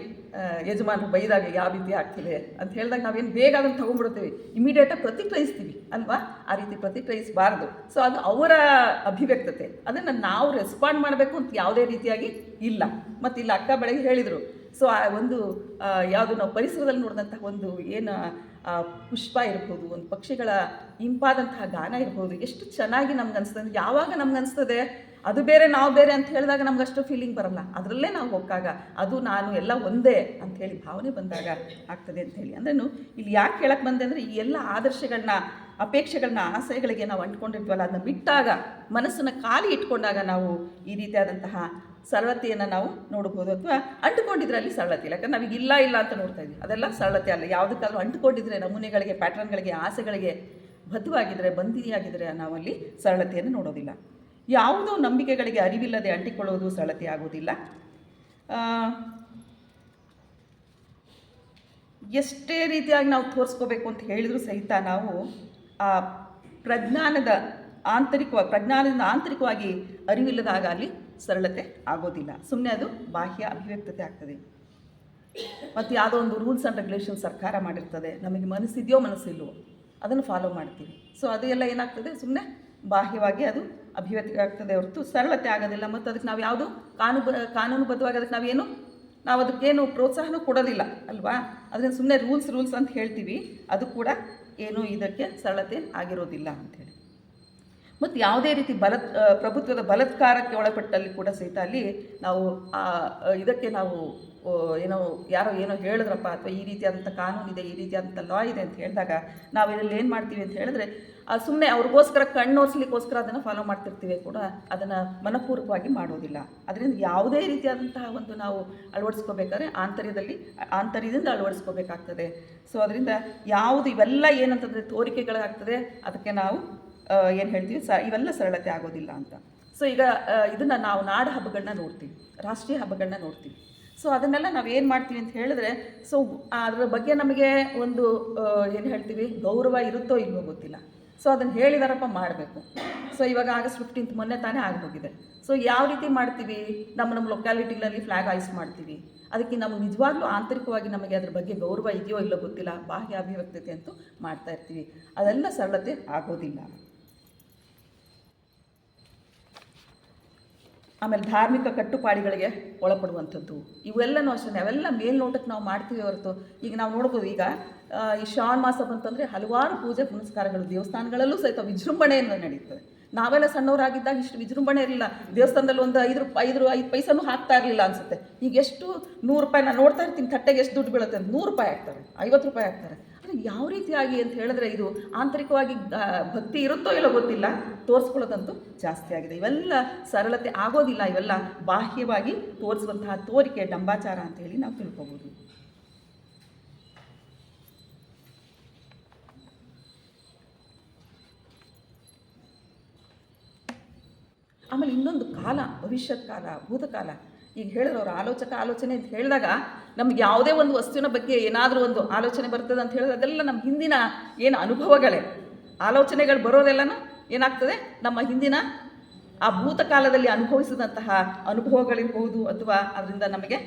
ಯಜಮಾನರು ಬೈದಾಗ ಯಾವ ರೀತಿ ಆಗ್ತಿದೆ ಅಂತ ಹೇಳಿದಾಗ ನಾವೇನು ಬೇಗ ಅದನ್ನು ತೊಗೊಂಡ್ಬಿಡ್ತೀವಿ, ಇಮಿಡಿಯೇಟಾಗಿ ಪ್ರತಿಕ್ರಿಯಿಸ್ತೀವಿ ಅಲ್ವಾ? ಆ ರೀತಿ ಪ್ರತಿಕ್ರಿಯಿಸಬಾರ್ದು. ಸೊ ಅದು ಅವರ ಅಭಿವ್ಯಕ್ತತೆ, ಅದನ್ನು ನಾವು ರೆಸ್ಪಾಂಡ್ ಮಾಡಬೇಕು ಅಂತ ಯಾವುದೇ ರೀತಿಯಾಗಿ ಇಲ್ಲ. ಮತ್ತು ಇಲ್ಲಿ ಅಕ್ಕ ಬೆಳಗ್ಗೆ ಹೇಳಿದರು, ಸೊ ಆ ಒಂದು ಯಾವುದು ನಾವು ಪರಿಸರದಲ್ಲಿ ನೋಡಿದಂತಹ ಒಂದು ಏನು ಪುಷ್ಪ ಇರ್ಬೋದು, ಒಂದು ಪಕ್ಷಿಗಳ ಇಂಪಾದಂತಹ ಗಾನ ಇರ್ಬೋದು, ಎಷ್ಟು ಚೆನ್ನಾಗಿ ನಮ್ಗೆ ಅನಿಸ್ತದೆ. ಯಾವಾಗ ನಮ್ಗೆ ಅನಿಸ್ತದೆ ಅದು ಬೇರೆ ನಾವು ಬೇರೆ ಅಂತ ಹೇಳಿದಾಗ ನಮ್ಗೆ ಅಷ್ಟು ಫೀಲಿಂಗ್ ಬರಲ್ಲ. ಅದರಲ್ಲೇ ನಾವು ಹೋಗಾಗ ಅದು ನಾನು ಎಲ್ಲ ಒಂದೇ ಅಂಥೇಳಿ ಭಾವನೆ ಬಂದಾಗ ಆಗ್ತದೆ ಅಂಥೇಳಿ. ಅಂದ್ರೂ ಇಲ್ಲಿ ಯಾಕೆ ಹೇಳಕ್ಕೆ ಬಂದೆ ಅಂದರೆ, ಈ ಎಲ್ಲ ಆದರ್ಶಗಳನ್ನ, ಅಪೇಕ್ಷೆಗಳನ್ನ, ಆಸೆಗಳಿಗೆ ನಾವು ಅಂಟ್ಕೊಂಡಿರ್ತೀವಲ್ಲ, ಅದನ್ನ ಬಿಟ್ಟಾಗ, ಮನಸ್ಸನ್ನು ಖಾಲಿ ಇಟ್ಕೊಂಡಾಗ ನಾವು ಈ ರೀತಿಯಾದಂತಹ ಸರಳತೆಯನ್ನು ನಾವು ನೋಡ್ಬೋದು. ಅಥವಾ ಅಂಟುಕೊಂಡಿದ್ರೆ ಅಲ್ಲಿ ಸರಳತೆ ಇಲ್ಲ. ಯಾಕಂದ್ರೆ ನಾವೀಗ ಇಲ್ಲ ಅಂತ ನೋಡ್ತಾ ಇದ್ವಿ, ಅದೆಲ್ಲ ಸರಳತೆ ಅಲ್ಲ. ಯಾವುದಕ್ಕಾದ್ರೂ ಅಂಟುಕೊಂಡಿದ್ರೆ, ನಮೂನೆಗಳಿಗೆ, ಪ್ಯಾಟ್ರನ್ಗಳಿಗೆ, ಆಸೆಗಳಿಗೆ ಬದ್ಧವಾಗಿದ್ದರೆ, ಬಂದಿಯಾಗಿದ್ದರೆ ನಾವಲ್ಲಿ ಸರಳತೆಯನ್ನು ನೋಡೋದಿಲ್ಲ. ಯಾವುದೋ ನಂಬಿಕೆಗಳಿಗೆ ಅರಿವಿಲ್ಲದೆ ಅಂಟಿಕೊಳ್ಳೋದು ಸರಳತೆ ಆಗೋದಿಲ್ಲ. ಎಷ್ಟೇ ರೀತಿಯಾಗಿ ನಾವು ತೋರಿಸ್ಕೋಬೇಕು ಅಂತ ಹೇಳಿದರೂ ಸಹಿತ ನಾವು ಆ ಪ್ರಜ್ಞಾನದಿಂದ ಆಂತರಿಕವಾಗಿ ಅರಿವಿಲ್ಲದಾಗ ಅಲ್ಲಿ ಸರಳತೆ ಆಗೋದಿಲ್ಲ. ಸುಮ್ಮನೆ ಅದು ಬಾಹ್ಯ ಅಭಿವ್ಯಕ್ತತೆ ಆಗ್ತದೆ. ಮತ್ತು ಯಾವುದೋ ಒಂದು ರೂಲ್ಸ್ ಆ್ಯಂಡ್ ರೆಗ್ಯುಲೇಷನ್ ಸರ್ಕಾರ ಮಾಡಿರ್ತದೆ, ನಮಗೆ ಮನಸ್ಸಿದೆಯೋ ಮನಸ್ಸಿಲ್ವೋ ಅದನ್ನು ಫಾಲೋ ಮಾಡ್ತೀವಿ. ಸೊ ಅದು ಎಲ್ಲ ಏನಾಗ್ತದೆ, ಸುಮ್ಮನೆ ಬಾಹ್ಯವಾಗಿ ಅದು ಅಭಿವ್ಯಕ್ತಿ ಆಗ್ತದೆ ಹೊರತು ಸರಳತೆ ಆಗೋದಿಲ್ಲ. ಮತ್ತು ಅದಕ್ಕೆ ನಾವು ಯಾವುದು ಕಾನೂನುಬದ್ಧವಾಗಿ ಅದಕ್ಕೆ ನಾವು ಅದಕ್ಕೇನು ಪ್ರೋತ್ಸಾಹನೂ ಕೊಡೋದಿಲ್ಲ ಅಲ್ವಾ? ಅದನ್ನು ಸುಮ್ಮನೆ ರೂಲ್ಸ್ ಅಂತ ಹೇಳ್ತೀವಿ, ಅದು ಕೂಡ ಏನು ಇದಕ್ಕೆ ಸರಳತೆ ಆಗಿರೋದಿಲ್ಲ ಅಂಥೇಳಿ. ಮತ್ತು ಯಾವುದೇ ರೀತಿ ಪ್ರಭುತ್ವದ ಬಲಾತ್ಕಾರಕ್ಕೆ ಒಳಪಟ್ಟಲ್ಲಿ ಕೂಡ ಸಹಿತ ಅಲ್ಲಿ ನಾವು ಇದಕ್ಕೆ ನಾವು ಯಾರೋ ಹೇಳಿದ್ರಪ್ಪ, ಅಥವಾ ಈ ರೀತಿಯಾದಂಥ ಕಾನೂನಿದೆ, ಈ ರೀತಿಯಾದಂಥ ಲಾ ಇದೆ ಅಂತ ಹೇಳಿದಾಗ ನಾವು ಇದರಲ್ಲಿ ಏನು ಮಾಡ್ತೀವಿ ಅಂತ ಹೇಳಿದ್ರೆ, ಸುಮ್ಮನೆ ಅವ್ರಿಗೋಸ್ಕರ ಕಣ್ಣೋರ್ಸ್ಲಿಕ್ಕೋಸ್ಕರ ಅದನ್ನು ಫಾಲೋ ಮಾಡ್ತಿರ್ತೀವಿ ಕೂಡ, ಅದನ್ನು ಮನಪೂರ್ವಕವಾಗಿ ಮಾಡೋದಿಲ್ಲ. ಅದರಿಂದ ಯಾವುದೇ ರೀತಿಯಾದಂತಹ ಒಂದು ನಾವು ಅಳವಡಿಸ್ಕೋಬೇಕಾದ್ರೆ ಆಂತರ್ಯದಿಂದ ಅಳವಡಿಸ್ಕೋಬೇಕಾಗ್ತದೆ. ಸೊ ಅದರಿಂದ ಯಾವುದು ಇವೆಲ್ಲ ಏನಂತಂದರೆ ತೋರಿಕೆಗಳಾಗ್ತದೆ, ಅದಕ್ಕೆ ನಾವು ಏನು ಹೇಳ್ತೀವಿ, ಇವೆಲ್ಲ ಸರಳತೆ ಆಗೋದಿಲ್ಲ ಅಂತ. ಸೊ ಈಗ ಇದನ್ನು ನಾವು ನಾಡ ಹಬ್ಬಗಳನ್ನ ನೋಡ್ತೀವಿ, ರಾಷ್ಟ್ರೀಯ ಹಬ್ಬಗಳನ್ನ ನೋಡ್ತೀವಿ. ಸೊ ಅದನ್ನೆಲ್ಲ ನಾವು ಏನು ಮಾಡ್ತೀವಿ ಅಂತ ಹೇಳಿದ್ರೆ, ಸೊ ಅದರ ಬಗ್ಗೆ ನಮಗೆ ಒಂದು ಏನು ಹೇಳ್ತೀವಿ, ಗೌರವ ಇರುತ್ತೋ ಇಲ್ವೋ ಗೊತ್ತಿಲ್ಲ. ಸೊ ಅದನ್ನು ಹೇಳಿದಾರಪ್ಪ ಮಾಡಬೇಕು. ಸೊ ಇವಾಗ August 15 ಮೊನ್ನೆ ತಾನೇ ಆಗೋಗಿದೆ. ಸೊ ಯಾವ ರೀತಿ ಮಾಡ್ತೀವಿ, ನಮ್ಮ ಲೊಕ್ಯಾಲಿಟಿಗಳಲ್ಲಿ ಫ್ಲ್ಯಾಗ್ ಹಾಯ್ಸ್ ಮಾಡ್ತೀವಿ. ಅದಕ್ಕೆ ನಮ್ಗೆ ನಿಜವಾಗ್ಲೂ ಆಂತರಿಕವಾಗಿ ನಮಗೆ ಅದ್ರ ಬಗ್ಗೆ ಗೌರವ ಇದೆಯೋ ಇಲ್ಲೋ ಗೊತ್ತಿಲ್ಲ, ಬಾಹ್ಯ ಅಭಿವ್ಯಕ್ತತೆ ಅಂತೂ ಮಾಡ್ತಾ ಇರ್ತೀವಿ. ಅದೆಲ್ಲ ಸರಳತೆ ಆಗೋದಿಲ್ಲ. ಆಮೇಲೆ ಧಾರ್ಮಿಕ ಕಟ್ಟುಪಾಡುಗಳಿಗೆ ಒಳಪಡುವಂಥದ್ದು, ಇವೆಲ್ಲನೂ ಅಷ್ಟೇ. ಅವೆಲ್ಲ ಮೇಲ್ನೋಟಕ್ಕೆ ನಾವು ಮಾಡ್ತೀವಿ ಹೊರತು, ಈಗ ನಾವು ನೋಡ್ಬೋದು, ಈಗ ಈ ಶ್ರಾವಣ ಮಾಸ ಬಂತಂದರೆ ಹಲವಾರು ಪೂಜೆ ಪುನಸ್ಕಾರಗಳು ದೇವಸ್ಥಾನಗಳಲ್ಲೂ ಸಹಿತ ವಿಜೃಂಭಣೆಯಿಂದ ನಡೀತದೆ. ನಾವೆಲ್ಲ ಸಣ್ಣವರಾಗಿದ್ದಾಗ ಇಷ್ಟು ವಿಜೃಂಭಣೆ ಇರಲಿಲ್ಲ. ದೇವಸ್ಥಾನದಲ್ಲಿ ಒಂದು 5 ಪೈಸನೂ ಹಾಕ್ತಾ ಇರಲಿಲ್ಲ ಅನಿಸುತ್ತೆ. ಈಗ ಎಷ್ಟು ₹100 ನಾನು ನೋಡ್ತಾ ಇರ್ತೀನಿ, ತಟ್ಟೆಗೆ ಎಷ್ಟು ದುಡ್ಡು ಬೀಳುತ್ತೆ, ₹100 ಹಾಕ್ತಾರೆ, ₹50 ಹಾಕ್ತಾರೆ. ಅಂದರೆ ಯಾವ ರೀತಿಯಾಗಿ ಅಂತ ಹೇಳಿದ್ರೆ, ಇದು ಆಂತರಿಕವಾಗಿ ಭಕ್ತಿ ಇರುತ್ತೋ ಇಲ್ಲೋ ಗೊತ್ತಿಲ್ಲ, ತೋರಿಸ್ಕೊಳ್ಳೋದಂತೂ ಜಾಸ್ತಿ ಆಗಿದೆ. ಇವೆಲ್ಲ ಸರಳತೆ ಆಗೋದಿಲ್ಲ. ಇವೆಲ್ಲ ಬಾಹ್ಯವಾಗಿ ತೋರಿಸುವಂತಹ ತೋರಿಕೆ, ಡಂಬಾಚಾರ ಅಂತೇಳಿ ನಾವು ತಿಳ್ಕೊಬೋದು. ಆಮೇಲೆ ಇನ್ನೊಂದು ಕಾಲ, ಭವಿಷ್ಯತ್ ಕಾಲ, ಭೂತಕಾಲ. ಈಗ ಹೇಳಿದ್ರು ಅವರು ಆಲೋಚನೆ ಅಂತ ಹೇಳಿದಾಗ, ನಮ್ಗೆ ಯಾವುದೇ ಒಂದು ವಸ್ತುವಿನ ಬಗ್ಗೆ ಏನಾದರೂ ಒಂದು ಆಲೋಚನೆ ಬರ್ತದೆ ಅಂತ ಹೇಳಿದ್ರೆ, ಅದೆಲ್ಲ ನಮ್ಮ ಹಿಂದಿನ ಏನು ಅನುಭವಗಳೇ. ಆಲೋಚನೆಗಳು ಬರೋದೆಲ್ಲನೂ ಏನಾಗ್ತದೆ, ನಮ್ಮ ಹಿಂದಿನ ಆ ಭೂತಕಾಲದಲ್ಲಿ ಅನುಭವಿಸಿದಂತಹ ಅನುಭವಗಳಿರ್ಬೋದು, ಅಥವಾ ಅದರಿಂದ ನಮಗೆ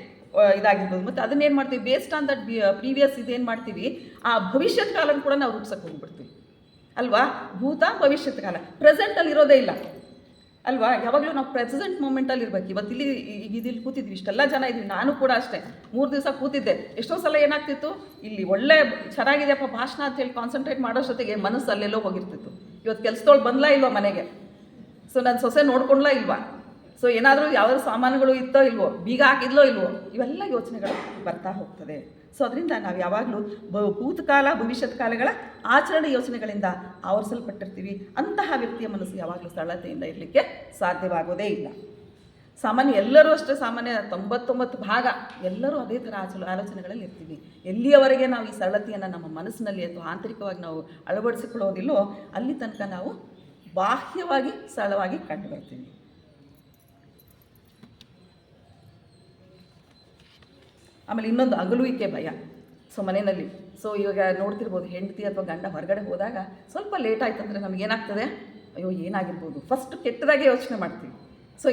ಇದಾಗಿರ್ಬೋದು. ಮತ್ತು ಅದನ್ನೇನು ಮಾಡ್ತೀವಿ, ಬೇಸ್ಡ್ ಆನ್ ದಟ್ ಪ್ರೀವಿಯಸ್ ಇದೇನು ಮಾಡ್ತೀವಿ, ಆ ಭವಿಷ್ಯತ್ ಕಾಲನ ಕೂಡ ನಾವು ರೂಪಿಸಕ್ಕೆ ಹೋಗ್ಬಿಡ್ತೀವಿ ಅಲ್ವಾ? ಭೂತ ಭವಿಷ್ಯತ್ ಕಾಲ ಪ್ರೆಸೆಂಟಲ್ಲಿ ಇರೋದೇ ಇಲ್ಲ ಅಲ್ವಾ? ಯಾವಾಗಲೂ ನಾವು ಪ್ರೆಸೆಂಟ್ ಮೂಮೆಂಟಲ್ಲಿ ಇರಬೇಕು. ಇವತ್ತು ಇಲ್ಲಿ ಕೂತಿದ್ವಿ, ಇಷ್ಟೆಲ್ಲ ಜನ ಇದ್ವಿ, ನಾನು ಕೂಡ ಅಷ್ಟೇ 3 ದಿವಸ ಕೂತಿದ್ದೆ. ಎಷ್ಟೋ ಸಲ ಏನಾಗ್ತಿತ್ತು, ಇಲ್ಲಿ ಒಳ್ಳೆ ಚೆನ್ನಾಗಿದೆಯಪ್ಪ ಭಾಷಣ ಅಂತೇಳಿ ಕಾನ್ಸಂಟ್ರೇಟ್ ಮಾಡೋ ಜೊತೆಗೆ ಮನಸ್ಸು ಅಲ್ಲೆಲ್ಲೋ ಹೋಗಿರ್ತಿತ್ತು. ಇವತ್ತು ಕೆಲಸದೊಳು ಬಂದ್ಲಾ ಇಲ್ವೋ ಮನೆಗೆ, ಸೊ ನನ್ನ ಸೊಸೆ ನೋಡ್ಕೊಂಡ್ಲಾ ಇಲ್ವಾ, ಸೊ ಏನಾದರೂ ಯಾವುದಾದ್ರು ಸಾಮಾನುಗಳು ಇತ್ತೋ ಇಲ್ವೋ, ಬೀಗ ಹಾಕಿದ್ಲೋ ಇಲ್ವೋ, ಇವೆಲ್ಲ ಯೋಚನೆಗಳು ಬರ್ತಾ ಹೋಗ್ತದೆ. ಸೊ ಅದರಿಂದ ನಾವು ಯಾವಾಗಲೂ ಭೂತಕಾಲ ಭವಿಷ್ಯತ್ ಕಾಲಗಳ ಆಚರಣೆ ಯೋಚನೆಗಳಿಂದ ಆವರಿಸಲ್ಪಟ್ಟಿರ್ತೀವಿ. ಅಂತಹ ವ್ಯಕ್ತಿಯ ಮನಸ್ಸು ಯಾವಾಗಲೂ ಸರಳತೆಯಿಂದ ಇರಲಿಕ್ಕೆ ಸಾಧ್ಯವಾಗೋದೇ ಇಲ್ಲ. ಸಾಮಾನ್ಯ ಎಲ್ಲರೂ ಅಷ್ಟೇ, ಸಾಮಾನ್ಯ 99 ಭಾಗ ಎಲ್ಲರೂ ಅದೇ ಥರ ಆಲೋಚನೆಗಳಲ್ಲಿ ಇರ್ತೀವಿ. ಎಲ್ಲಿಯವರೆಗೆ ನಾವು ಈ ಸರಳತೆಯನ್ನು ನಮ್ಮ ಮನಸ್ಸಿನಲ್ಲಿ ಅಥವಾ ಆಂತರಿಕವಾಗಿ ನಾವು ಅಳವಡಿಸಿಕೊಳ್ಳೋದಿಲ್ಲೋ ಅಲ್ಲಿ ತನಕ ನಾವು ಬಾಹ್ಯವಾಗಿ ಸರಳವಾಗಿ ಕಂಡು ಬರ್ತೀವಿ. ಆಮೇಲೆ ಇನ್ನೊಂದು ಅಗಲುವಿಕೆ ಭಯ. ಸೊ ಮನೆಯಲ್ಲಿ ಇವಾಗ ನೋಡ್ತಿರ್ಬೋದು, ಹೆಂಡತಿ ಅಥವಾ ಗಂಡ ಹೊರಗಡೆ ಹೋದಾಗ ಸ್ವಲ್ಪ ಲೇಟ್ ಆಯ್ತು ಅಂದರೆ ನಮಗೇನಾಗ್ತದೆ, ಅಯ್ಯೋ ಏನಾಗಿರ್ಬೋದು, ಫಸ್ಟ್ ಕೆಟ್ಟದಾಗೆ ಯೋಚನೆ ಮಾಡ್ತೀವಿ.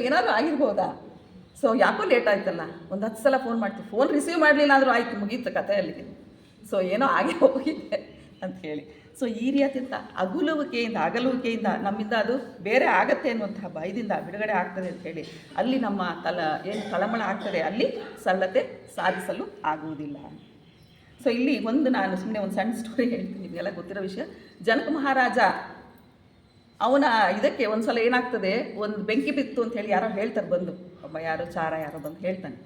ಏನಾದರೂ ಆಗಿರ್ಬೋದಾ, ಯಾಕೋ ಲೇಟ್ ಆಯ್ತಲ್ಲ, ಒಂದು 10 ಸಲ ಫೋನ್ ಮಾಡ್ತೀವಿ, ಫೋನ್ ರಿಸೀವ್ ಮಾಡಲಿಲ್ಲ ಅಂದರೂ ಆಯಿತು, ಮುಗೀತು ಕಥೆ ಅಲ್ಲಿಗೆ, ಏನೋ ಆಗೇ ಹೋಗಿದೆ ಅಂತ ಹೇಳಿ. ಈ ರೀತಿಯಂಥ ಅಗಲುವಿಕೆಯಿಂದ ನಮ್ಮಿಂದ ಅದು ಬೇರೆ ಆಗತ್ತೆ ಅನ್ನುವಂತಹ ಭಯದಿಂದ ಬಿಡುಗಡೆ ಆಗ್ತದೆ ಅಂತ ಹೇಳಿ ಅಲ್ಲಿ ನಮ್ಮ ಏನು ತಳಮಳ ಆಗ್ತದೆ, ಅಲ್ಲಿ ಸರಳತೆ ಸಾಧಿಸಲು ಆಗುವುದಿಲ್ಲ. ಇಲ್ಲಿ ನಾನು ಸುಮ್ಮನೆ ಒಂದು ಸಣ್ಣ ಸ್ಟೋರಿ ಹೇಳ್ತೀನಿ, ನಿಮಗೆಲ್ಲ ಗೊತ್ತಿರೋ ವಿಷಯ. ಜನಕ ಮಹಾರಾಜ ಅವನ ಇದಕ್ಕೆ ಒಂದು ಸಲ ಏನಾಗ್ತದೆ, ಒಂದು ಬೆಂಕಿ ಬಿತ್ತು ಅಂತ ಹೇಳಿ ಯಾರೋ ಹೇಳ್ತಾರೆ, ಬಂದು ಒಬ್ಬ ಯಾರೋ ಬಂದು ಹೇಳ್ತಾನೆ.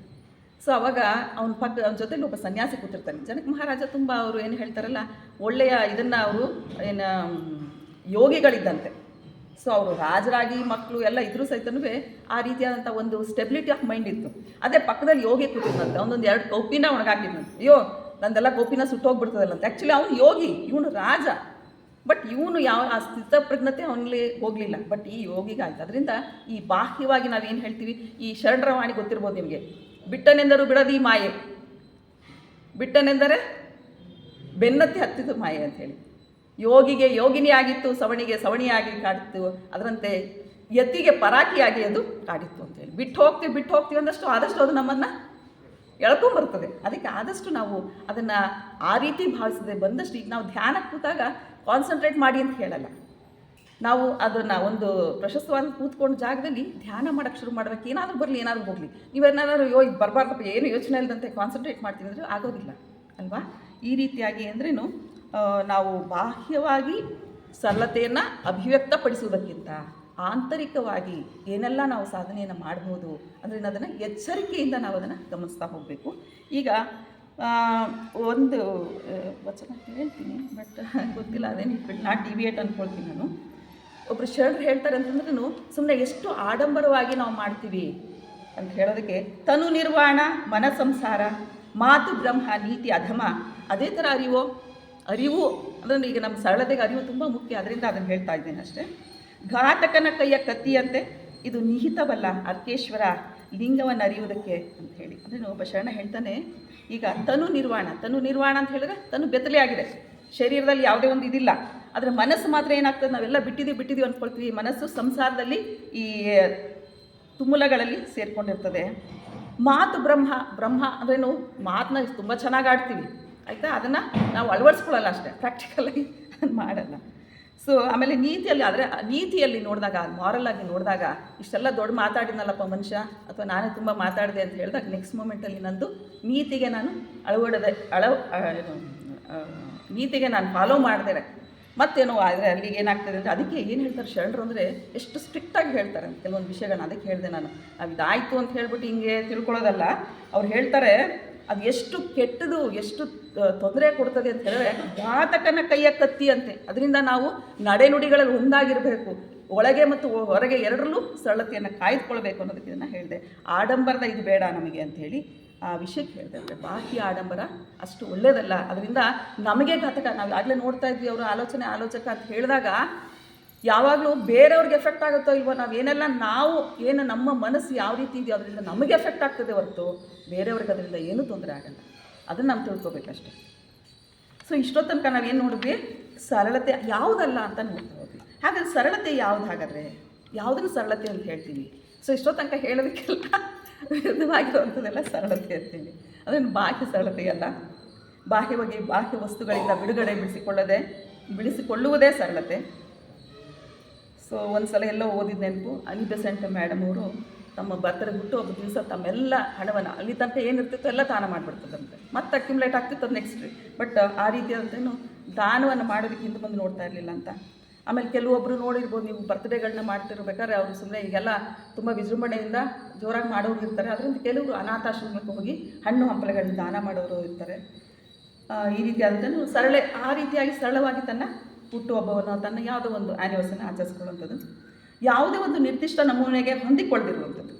ಅವಾಗ ಅವನ ಜೊತೆಲಿ ಒಬ್ಬ ಸನ್ಯಾಸಿ ಕೂತಿರ್ತಾನೆ. ಜನಕ ಮಹಾರಾಜ ತುಂಬ ಅವರು ಏನು ಹೇಳ್ತಾರಲ್ಲ, ಒಳ್ಳೆಯ ಇದನ್ನು ಅವರು ಏನು ಯೋಗಿಗಳಿದ್ದಂತೆ. ಅವರು ರಾಜರಾಗಿ ಮಕ್ಕಳು ಎಲ್ಲ ಇದ್ರೂ ಸಹಿತನೂ ಆ ರೀತಿಯಾದಂಥ ಒಂದು ಸ್ಟೆಬಿಲಿಟಿ ಆಫ್ ಮೈಂಡ್ ಇತ್ತು. ಅದೇ ಪಕ್ಕದಲ್ಲಿ ಯೋಗಿ ಕೂತಿದ್ದಂತೆ, ಅವನೊಂದು 2 ಕೌಪಿನ ಒಣಗಾಕಿದ್ನಂತೆ. ಅಯ್ಯೋ ನಂದೆಲ್ಲ ಕೌಪಿನ ಸುಟ್ಟೋಗ್ಬಿಡ್ತದಲ್ಲಂತ. ಆ್ಯಕ್ಚುಲಿ ಅವನು ಯೋಗಿ, ಇವನು ರಾಜ, ಬಟ್ ಇವನು ಆ ಸ್ಥಿತಪ್ರಜ್ಞತೆ ಅವನಲ್ಲಿ ಹೋಗಲಿಲ್ಲ, ಬಟ್ ಈ ಯೋಗಿಗಾಯ್ತು. ಅದರಿಂದ ಈ ಬಾಹ್ಯವಾಗಿ ನಾವೇನು ಹೇಳ್ತೀವಿ, ಈ ಶರಣರವಾಣಿ ಗೊತ್ತಿರ್ಬೋದು ನಿಮಗೆ, ಬಿಟ್ಟನೆಂದರು ಬಿಡದಿ ಮಾಯೆ, ಬಿಟ್ಟನೆಂದರೆ ಬೆನ್ನತ್ತಿ ಹತ್ತಿತು ಮಾಯೆ ಅಂಥೇಳಿ. ಯೋಗಿಗೆ ಯೋಗಿನಿ ಆಗಿತ್ತು, ಸವಣಿಗೆ ಸವಣಿಯಾಗಿ ಕಾಡಿತ್ತು, ಅದರಂತೆ ಯತಿಗೆ ಪರಾಕಿಯಾಗಿ ಅದು ಕಾಡಿತ್ತು ಅಂತೇಳಿ. ಬಿಟ್ಟು ಹೋಗ್ತೀವಿ ಅಂದಷ್ಟು ಆದಷ್ಟು ಅದು ನಮ್ಮನ್ನು ಎಳ್ಕೊಂಬರ್ತದೆ. ಅದಕ್ಕೆ ಆದಷ್ಟು ನಾವು ಅದನ್ನು ಆ ರೀತಿ ಭಾವಿಸದೆ ಬಂದಷ್ಟು, ಈಗ ನಾವು ಧ್ಯಾನಕ್ಕೆ ಕೂತಾಗ ಕಾನ್ಸಂಟ್ರೇಟ್ ಮಾಡಿ ಅಂತ ಹೇಳಲ್ಲ, ನಾವು ಅದನ್ನು ಒಂದು ಪ್ರಶಸ್ತವಾದ ಕೂತ್ಕೊಂಡು ಜಾಗದಲ್ಲಿ ಧ್ಯಾನ ಮಾಡೋಕ್ಕೆ ಶುರು ಮಾಡಬೇಕು. ಏನಾದರೂ ಬರಲಿ ಏನಾದರೂ ಹೋಗಲಿ, ನೀವೇನಾದರೂ ಇದು ಬರಬಾರ್ದಪ್ಪ, ಏನು ಯೋಚನೆ ಇಲ್ಲದಂತೆ ಕಾನ್ಸಂಟ್ರೇಟ್ ಮಾಡ್ತೀನಿ ಅಂದರೆ ಆಗೋದಿಲ್ಲ ಅಲ್ವಾ. ಈ ರೀತಿಯಾಗಿ ಅಂದ್ರೇನು, ನಾವು ಬಾಹ್ಯವಾಗಿ ಸರಳತೆಯನ್ನು ಅಭಿವ್ಯಕ್ತಪಡಿಸುವುದಕ್ಕಿಂತ ಆಂತರಿಕವಾಗಿ ಏನೆಲ್ಲ ನಾವು ಸಾಧನೆಯನ್ನು ಮಾಡ್ಬೋದು ಅಂದರೆ ಅದನ್ನು ಎಚ್ಚರಿಕೆಯಿಂದ ನಾವು ಅದನ್ನು ಗಮನಿಸ್ತಾ ಹೋಗಬೇಕು. ಈಗ ಒಂದು ವಚನ ಹೇಳ್ತೀನಿ, ಬಟ್ ಗೊತ್ತಿಲ್ಲ, ಅದೇನು ನಾಟ್ ಡಿವಿಯೇಟ್ ಅಂದ್ಕೊಳ್ತೀನಿ ನಾನು. ಒಬ್ಬರು ಶರಣರು ಹೇಳ್ತಾರೆ ಅಂತಂದ್ರೂ ಸುಮ್ಮನೆ ಎಷ್ಟು ಆಡಂಬರವಾಗಿ ನಾವು ಮಾಡ್ತೀವಿ ಅಂತ ಹೇಳೋದಕ್ಕೆ, ತನು ನಿರ್ವಾಣ ಮನ ಸಂಸಾರ ಮಾತು ಬ್ರಹ್ಮ ನೀತಿ ಅಧಮ. ಅದೇ ಥರ ಅರಿವು ಅಂದರೆ ಈಗ ನಮ್ಮ ಸರಳತೆಗೆ ಅರಿವು ತುಂಬ ಮುಖ್ಯ, ಅದರಿಂದ ಅದನ್ನು ಹೇಳ್ತಾ ಇದ್ದೇನೆ ಅಷ್ಟೇ. ಘಾತಕನ ಕೈಯ ಕತ್ತಿಯಂತೆ ಇದು ನಿಹಿತವಲ್ಲ ಅರ್ಕೇಶ್ವರ ಲಿಂಗವನ್ನು ಅರಿಯುವುದಕ್ಕೆ ಅಂತ ಹೇಳಿ. ಅಂದರೆ ಒಬ್ಬ ಶರಣ ಹೇಳ್ತಾನೆ, ಈಗ ತನು ನಿರ್ವಾಣ ಅಂತ ಹೇಳಿದ್ರೆ ತನು ಬೆತ್ತಲೆ ಆಗಿದೆ, ಶರೀರದಲ್ಲಿ ಯಾವುದೇ ಒಂದು ಇದಿಲ್ಲ, ಆದರೆ ಮನಸ್ಸು ಮಾತ್ರ ಏನಾಗ್ತದೆ, ನಾವೆಲ್ಲ ಬಿಟ್ಟಿದ್ದೀವಿ ಅಂದ್ಕೊಳ್ತೀವಿ. ಮನಸ್ಸು ಸಂಸಾರದಲ್ಲಿ ಈ ತುಮುಲಗಳಲ್ಲಿ ಸೇರಿಕೊಂಡಿರ್ತದೆ. ಮಾತು ಬ್ರಹ್ಮ ಅಂದ್ರೇನು, ಮಾತನ್ನ ತುಂಬ ಚೆನ್ನಾಗಿ ಆಡ್ತೀವಿ ಆಯಿತಾ, ಅದನ್ನು ನಾವು ಅಳವಡಿಸ್ಕೊಳ್ಳಲ್ಲ ಅಷ್ಟೇ, ಪ್ರಾಕ್ಟಿಕಲಾಗಿ ಮಾಡಲ್ಲ. ಆಮೇಲೆ ನೀತಿಯಲ್ಲಿ ನೋಡಿದಾಗ, ಮಾರಲ್ ಆಗಿ ನೋಡಿದಾಗ, ಇಷ್ಟೆಲ್ಲ ದೊಡ್ಡ ಮಾತಾಡಿದ್ನಲ್ಲಪ್ಪ ಮನುಷ್ಯ, ಅಥವಾ ನಾನೇ ತುಂಬ ಮಾತಾಡಿದೆ ಅಂತ ಹೇಳಿದಾಗ ನೆಕ್ಸ್ಟ್ ಮೂಮೆಂಟಲ್ಲಿ ನಂದು ನೀತಿಗೆ ನಾನು ನೀತಿಗೆ ನಾನು ಫಾಲೋ ಮಾಡಿದೆ ಮತ್ತೇನೋ. ಆದರೆ ಅಲ್ಲಿಗೆ ಏನಾಗ್ತದೆ ಅಂದರೆ, ಅದಕ್ಕೆ ಏನು ಹೇಳ್ತಾರೆ ಶರಣರು ಅಂದರೆ, ಎಷ್ಟು ಸ್ಟ್ರಿಕ್ಟಾಗಿ ಹೇಳ್ತಾರೆ ಕೆಲವೊಂದು ವಿಷಯಗಳನ್ನ. ಅದಕ್ಕೆ ಹೇಳಿದೆ ನಾನು, ಇದಾಯಿತು ಅಂತ ಹೇಳ್ಬಿಟ್ಟು ಹಿಂಗೆ ತಿಳ್ಕೊಳ್ಳೋದಲ್ಲ. ಅವ್ರು ಹೇಳ್ತಾರೆ ಅದು ಎಷ್ಟು ಕೆಟ್ಟದು, ಎಷ್ಟು ತೊಂದರೆ ಕೊಡ್ತದೆ ಅಂತ ಹೇಳಿದ್ರೆ, ಘಾತಕನ ಕೈಯ ಕತ್ತಿ ಅಂತೆ. ಅದರಿಂದ ನಾವು ನಡೆನುಡಿಗಳಲ್ಲಿ ಒಂದಾಗಿರಬೇಕು, ಒಳಗೆ ಮತ್ತು ಹೊರಗೆ ಎರಡರಲ್ಲೂ ಸರಳತೆಯನ್ನು ಕಾಯ್ದುಕೊಳ್ಬೇಕು ಅನ್ನೋದಕ್ಕೆ ಇದನ್ನು ಹೇಳಿದೆ. ಆಡಂಬರದ ಇದು ಬೇಡ ನಮಗೆ ಅಂಥೇಳಿ ಆ ವಿಷಯಕ್ಕೆ ಹೇಳಿದೆ. ಅಂದರೆ ಬಾಹ್ಯ ಆಡಂಬರ ಅಷ್ಟು ಒಳ್ಳೆಯದಲ್ಲ, ಅದರಿಂದ ನಮಗೆ ಘಾತಕ. ನಾವು ಆಗಲೇ ನೋಡ್ತಾ ಇದ್ವಿ, ಅವರು ಆಲೋಚಕ ಅಂತ ಹೇಳಿದಾಗ ಯಾವಾಗಲೂ ಬೇರೆಯವ್ರಿಗೆ ಎಫೆಕ್ಟ್ ಆಗುತ್ತೋ ಇಲ್ವೋ, ಏನು ನಮ್ಮ ಮನಸ್ಸು ಯಾವ ರೀತಿ ಇದೆಯೋ ಅದರಿಂದ ನಮಗೆ ಎಫೆಕ್ಟ್ ಆಗ್ತದೆ ಹೊರತು ಬೇರೆಯವ್ರಿಗೆ ಅದರಿಂದ ಏನೂ ತೊಂದರೆ ಆಗಲ್ಲ. ಅದನ್ನು ನಾವು ತಿಳ್ಕೊಬೇಕಷ್ಟೆ. ಇಷ್ಟೊತ್ತು ತನಕ ನಾವೇನು ನೋಡಿದ್ವಿ, ಸರಳತೆ ಯಾವುದಲ್ಲ ಅಂತ ನೋಡ್ತಾ ಹೋದ್ವಿ. ಹಾಗಾದರೆ ಸರಳತೆ ಯಾವುದು? ಹಾಗಾದರೆ ಯಾವುದನ್ನು ಸರಳತೆ ಅಂತ ಹೇಳ್ತೀವಿ? ಇಷ್ಟೊತ್ತು ತನಕ ಹೇಳೋದಕ್ಕೆಲ್ಲ ವಿರುದ್ಧವಾಗಿರುವಂಥದ್ದೆಲ್ಲ ಸರಳತೆ ಅಂತೀವಿ. ಅದೇನು ಬಾಹ್ಯ ಸರಳತೆಯಲ್ಲ. ಬಾಹ್ಯ ವಸ್ತುಗಳಿಂದ ಬಿಡುಗಡೆ ಬಿಡಿಸಿಕೊಳ್ಳುವುದೇ ಸರಳತೆ. ಒಂದು ಸಲ ಎಲ್ಲೋ ಓದಿದ ನೆನಪು, ಅನಿ ಬೆಸೆಂಟ್ ಮೇಡಮ್ ಅವರು ತಮ್ಮ ಹುಟ್ಟುಹಬ್ಬದ ದಿವಸ ತಮ್ಮೆಲ್ಲ ಹಣವನ್ನು ಅಲ್ಲಿ ತನಕ ಏನಿರ್ತಿತ್ತೋ ಎಲ್ಲ ದಾನ ಮಾಡಿಬಿಡ್ತದಂತೆ. ಮತ್ತೆ ಅಕ್ಯುಮುಲೇಟ್ ಆಗ್ತಿತ್ತು, ಅದು ನೆಕ್ಸ್ಟ್ ರೀ. ಬಟ್ ಆ ರೀತಿಯಾದಂತೇನು ದಾನವನ್ನು ಮಾಡೋದಕ್ಕೆ ಹಿಂದೆ ಬಂದು ನೋಡ್ತಾ ಇರಲಿಲ್ಲ ಅಂತ. ಆಮೇಲೆ ಕೆಲವೊಬ್ಬರು ನೋಡಿರ್ಬೋದು ನೀವು, ಬರ್ತ್ಡೇಗಳನ್ನ ಮಾಡ್ತಿರ್ಬೇಕಾದ್ರೆ ಅವರು ಸುಮ್ಮನೆ ಈಗೆಲ್ಲ ತುಂಬ ವಿಜೃಂಭಣೆಯಿಂದ ಜೋರಾಗಿ ಮಾಡೋರು ಇರ್ತಾರೆ. ಅದರಿಂದ ಕೆಲವರು ಅನಾಥಾಶ್ರಮಕ್ಕೆ ಹೋಗಿ ಹಣ್ಣು ಹಂಪಲೆಗಳನ್ನ ದಾನ ಮಾಡೋರು ಇರ್ತಾರೆ. ಈ ರೀತಿಯಾದಂಥ ಆ ರೀತಿಯಾಗಿ ಸರಳವಾಗಿ ತನ್ನ ಹುಟ್ಟುಹಬ್ಬವನ್ನು ತನ್ನ ಯಾವುದೋ ಒಂದು ಆ್ಯನಿವರ್ಸರಿನ ಆಚರಿಸ್ಕೊಳ್ಳುವಂಥದ್ದು, ಯಾವುದೇ ಒಂದು ನಿರ್ದಿಷ್ಟ ನಮೂನೆಗೆ ಹೊಂದಿಕೊಳ್ಳದಿರುವಂಥದ್ದು,